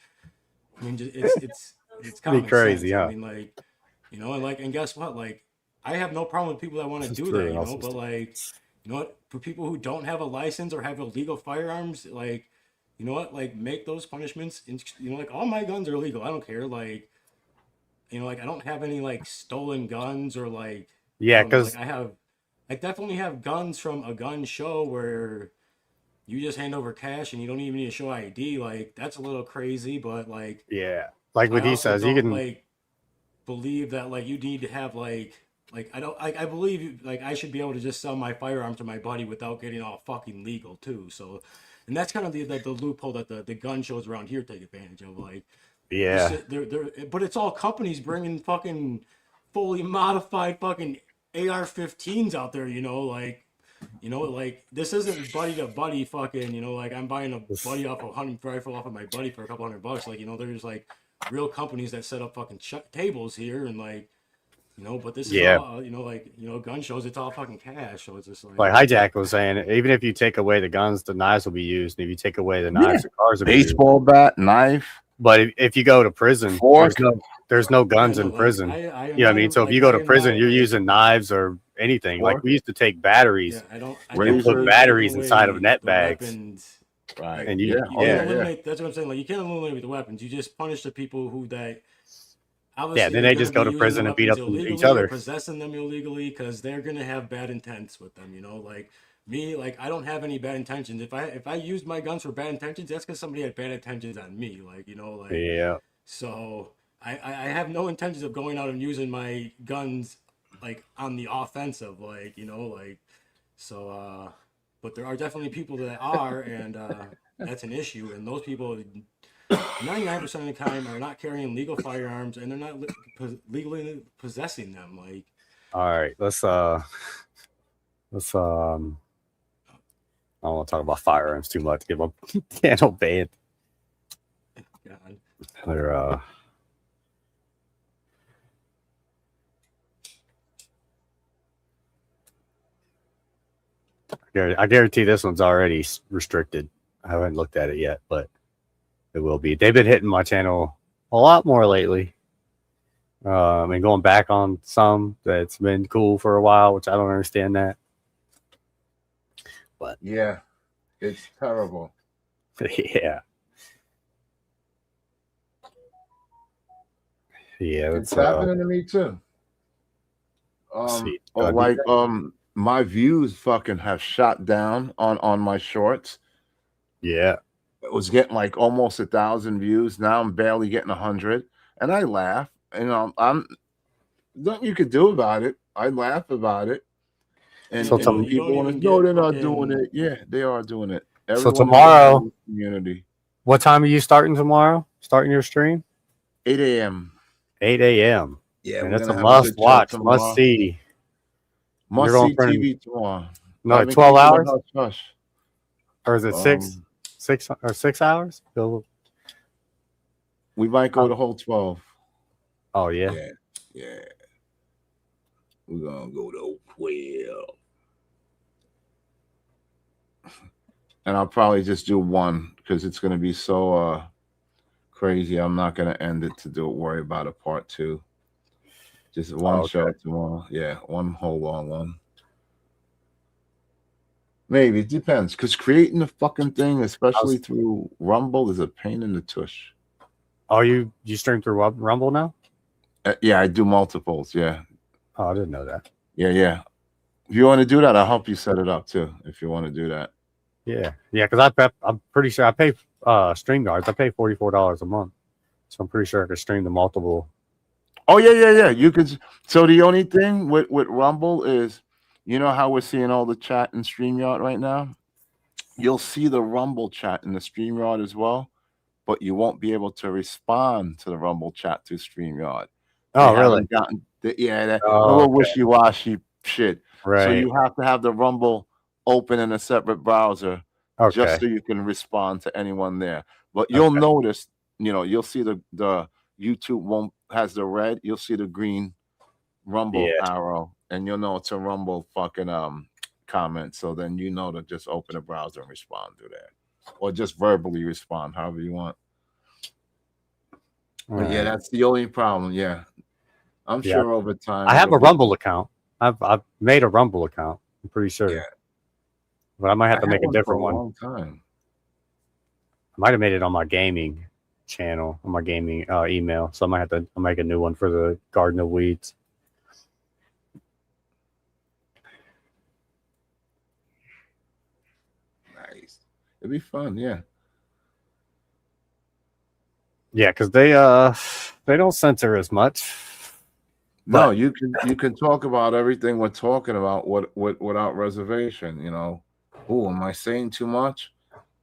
I mean, it's Pretty common sense. crazy, I huh? mean, like, and guess what? Like, I have no problem with people that want to This is do true. that, And also, but like, for people who don't have a license or have illegal firearms, like, like make those punishments. Like all my guns are legal. I don't care. Like, like I don't have any like stolen guns or like I yeah, don't know. Like because I definitely have guns from a gun show where you just hand over cash and you don't even need to show ID. Like that's a little crazy, but like yeah, like I what he also says, you don't can. like believe that like you need to have like I don't I believe like I should be able to just sell my firearm to my buddy without getting all fucking legal too. So and that's kind of the loophole that the gun shows around here take advantage of. Like Yeah, but it's all companies bringing fucking fully modified fucking AR-15s out there, like this isn't buddy to buddy fucking, like I'm buying a this- buddy off a hunting rifle off of my buddy for a couple $100. Like, there's like real companies that set up fucking tables here and like, but this is yeah. all, gun shows, it's all fucking cash. So it's just Like like, Hijack was saying, even if you take away the guns, the knives will be used. And if you take away the Yeah. knives, the cars will be used. Baseball bat, knife, But if you go to prison, fork. there's no guns yeah, no, in like, prison. I You know what I mean? So if you go to prison, you're using knives or anything. Like Fork. we used to take batteries Yeah, I don't and put Razors. batteries inside of net the bags. weapons. Right. And You you, can't yeah, eliminate. That's what I'm saying. Like you can't eliminate the weapons. You just punish the people who that yeah. obviously Then are they going to just be go to using the prison and beat weapons up each illegally or other. possessing them illegally because they're going to have bad intents with them. Like me, like I don't have any bad intentions. If I used my guns for bad intentions, that's because somebody had bad intentions on me. Like like Yeah, so. I have no intentions of going out and using my guns like on the offensive, like so. But there are definitely people that are, and that's an issue. And those people, 99% of the time, are not carrying legal firearms, and they're not legally possessing them. Like, all right. Let's I don't want to talk about firearms too much. Give them channel banned. God. They're I guarantee this one's already restricted. I haven't looked at it yet, but it will be. They've been hitting my channel a lot more lately. And going back on some that's been cool for a while, which I don't understand that. But Yeah, it's terrible. yeah. Yeah, It's happening to me too. see. Like my views fucking have shot down on my shorts. Yeah. It was getting like almost 1,000 views. Now I'm barely getting 100, and I laugh. And I'm nothing you could do about it. I laugh about it. And, So and you people don't want to even know get they're not fucking- doing it. Yeah, they are doing it. So Everyone tomorrow- in the community, What time are you starting tomorrow? Starting your stream? 8 a.m. 8 a.m. Yeah, And we're that's a gonna have must good show watch, tomorrow. must see. Must You're going see for an- TV tomorrow. No, I've been 12 keeping it hours? hush hush. Or is it Um, 6 hours? Go. We might go the whole 12. Oh yeah. Yeah. We're gonna go to 12. And I'll probably just do one because it's gonna be so crazy. I'm not gonna end it to worry about a part 2. Just one show tomorrow. Yeah, one whole long one. Maybe it depends, because creating the fucking thing, especially through Rumble, is a pain in the tush. Oh, you stream through Rumble now? Yeah, I do multiples. Yeah, Oh, I didn't know that. yeah. If you want to do that, I'll help you set it up too. If you want to do that, Yeah, because I'm pretty sure I pay StreamYards. I pay $44 a month, so I'm pretty sure I could stream the multiple. Oh yeah. You could. So the only thing with Rumble is, you know how we're seeing all the chat in StreamYard right now. You'll see the Rumble chat in the StreamYard as well, but you won't be able to respond to the Rumble chat through StreamYard. They Oh, really? haven't gotten that a Oh, little okay. wishy-washy shit. So Right. you have to have the Rumble open in a separate browser Okay. just so you can respond to anyone there. But you'll Okay. notice, you'll see the YouTube won't has the red, you'll see the green Rumble Yeah. arrow, and you'll know it's a Rumble fucking comment. So then you know to just open a browser and respond to that. Or just verbally respond, however you want. All But yeah, right. that's the only problem. Yeah. I'm Yeah. sure over time. I have it'll a be- Rumble account. I've made a Rumble account. I'm pretty sure. Yeah. But I might have I to had make a one for different a one. long time. I might have made it on my gaming channel, on my gaming email. So I might have to make a new one for the Garden of Weeds. Nice. It'd be fun, yeah. Yeah, because they don't censor as much. No, But- you can talk about everything we're talking about without reservation, you know. Oh, am I saying too much?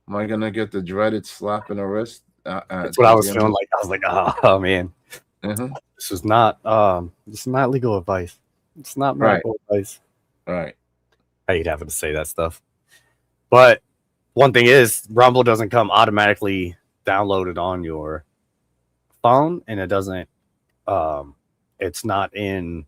Am I gonna get the dreaded slap in the wrist? That's what I was feeling like. I was like, oh man, Mm-hmm. this is not legal advice. It's not medical advice. Right. I hate having to say that stuff. But one thing is, Rumble doesn't come automatically downloaded on your phone, and it doesn't. It's not in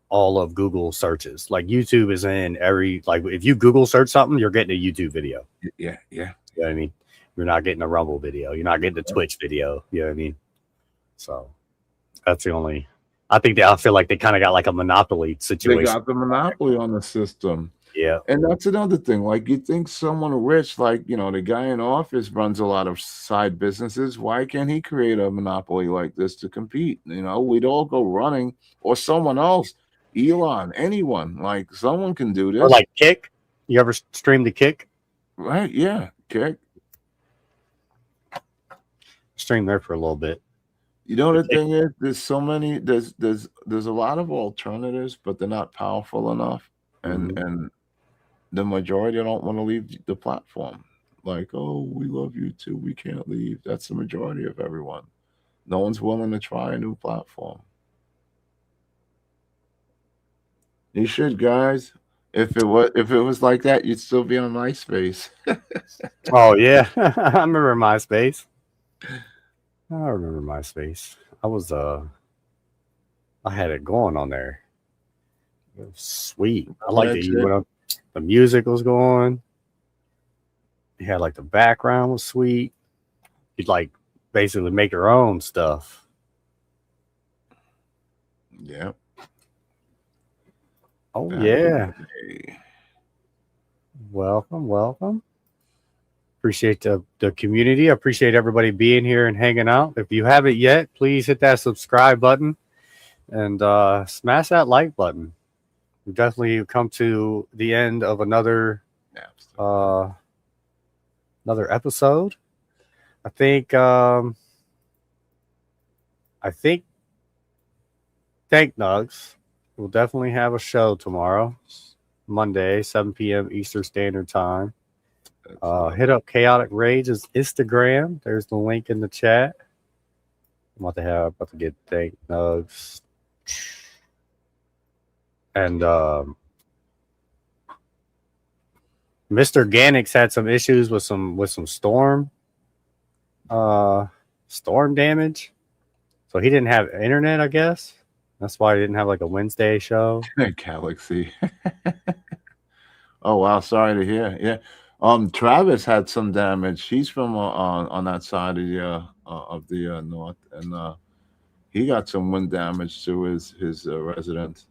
all of Google searches. Like YouTube is in every. Like if you Google search something, you're getting a YouTube video. Yeah. You know what I mean? You're not getting a Rumble video. You're not getting a Twitch video. You know what I mean? So that's the only. I feel like they kind of got like a monopoly situation. They got the monopoly on the system. Yeah. And that's another thing. Like you think someone rich, like the guy in office runs a lot of side businesses. Why can't he create a monopoly like this to compete? We'd all go running, or someone else, Elon, anyone. Like someone can do this. Or like Kick. You ever stream the Kick? Right? Yeah. Okay. Stream there for a little bit. The thing is, there's so many. There's a lot of alternatives, but they're not powerful enough, and the majority don't want to leave the platform. Like, oh, we love YouTube, we can't leave. That's the majority of everyone. No one's willing to try a new platform. You should, guys. If it was like that, you'd still be on MySpace. Oh yeah, I remember MySpace. I had it going on there. It was sweet. I liked it. The music was going. You had like the background was sweet. You'd like basically make your own stuff. Yeah. Oh yeah. Welcome. Appreciate the community. I appreciate everybody being here and hanging out. If you haven't yet, please hit that subscribe button and smash that like button. We've definitely come to the end of another episode. I think Thank Nugs will definitely have a show tomorrow, Monday, 7 p.m. Eastern Standard Time. Hit up Chaotic Rage's Instagram. There's the link in the chat. I'm about to get Thank Nugs. And Mr. Ganix had some issues with some storm damage. So he didn't have internet, I guess. That's why he didn't have like a Wednesday show. Galaxy. Oh wow, sorry to hear. Yeah. Travis had some damage. He's from on that side of the north, and he got some wind damage to his residence.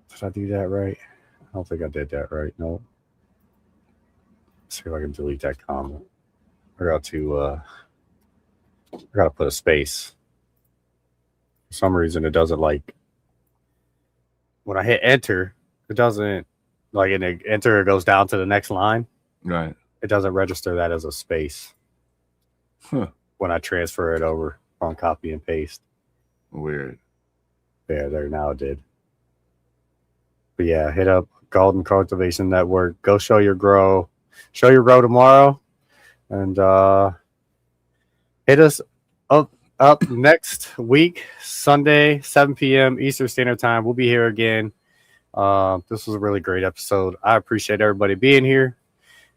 Did I do that right? I don't think I did that right. No. Let's see if I can delete that comment. I got to put a space. For some reason, it doesn't like when I hit enter. It doesn't like in enter. It goes down to the next line. Right. It doesn't register that as a space when I transfer it over on copy and paste. Weird. There now it did. But yeah, hit up Golden Cultivation Network. Go show your grow. Show your grow tomorrow. And hit us up next week, Sunday, 7 p.m. Eastern Standard Time. We'll be here again. This was a really great episode. I appreciate everybody being here.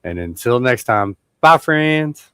And until next time, bye, friends.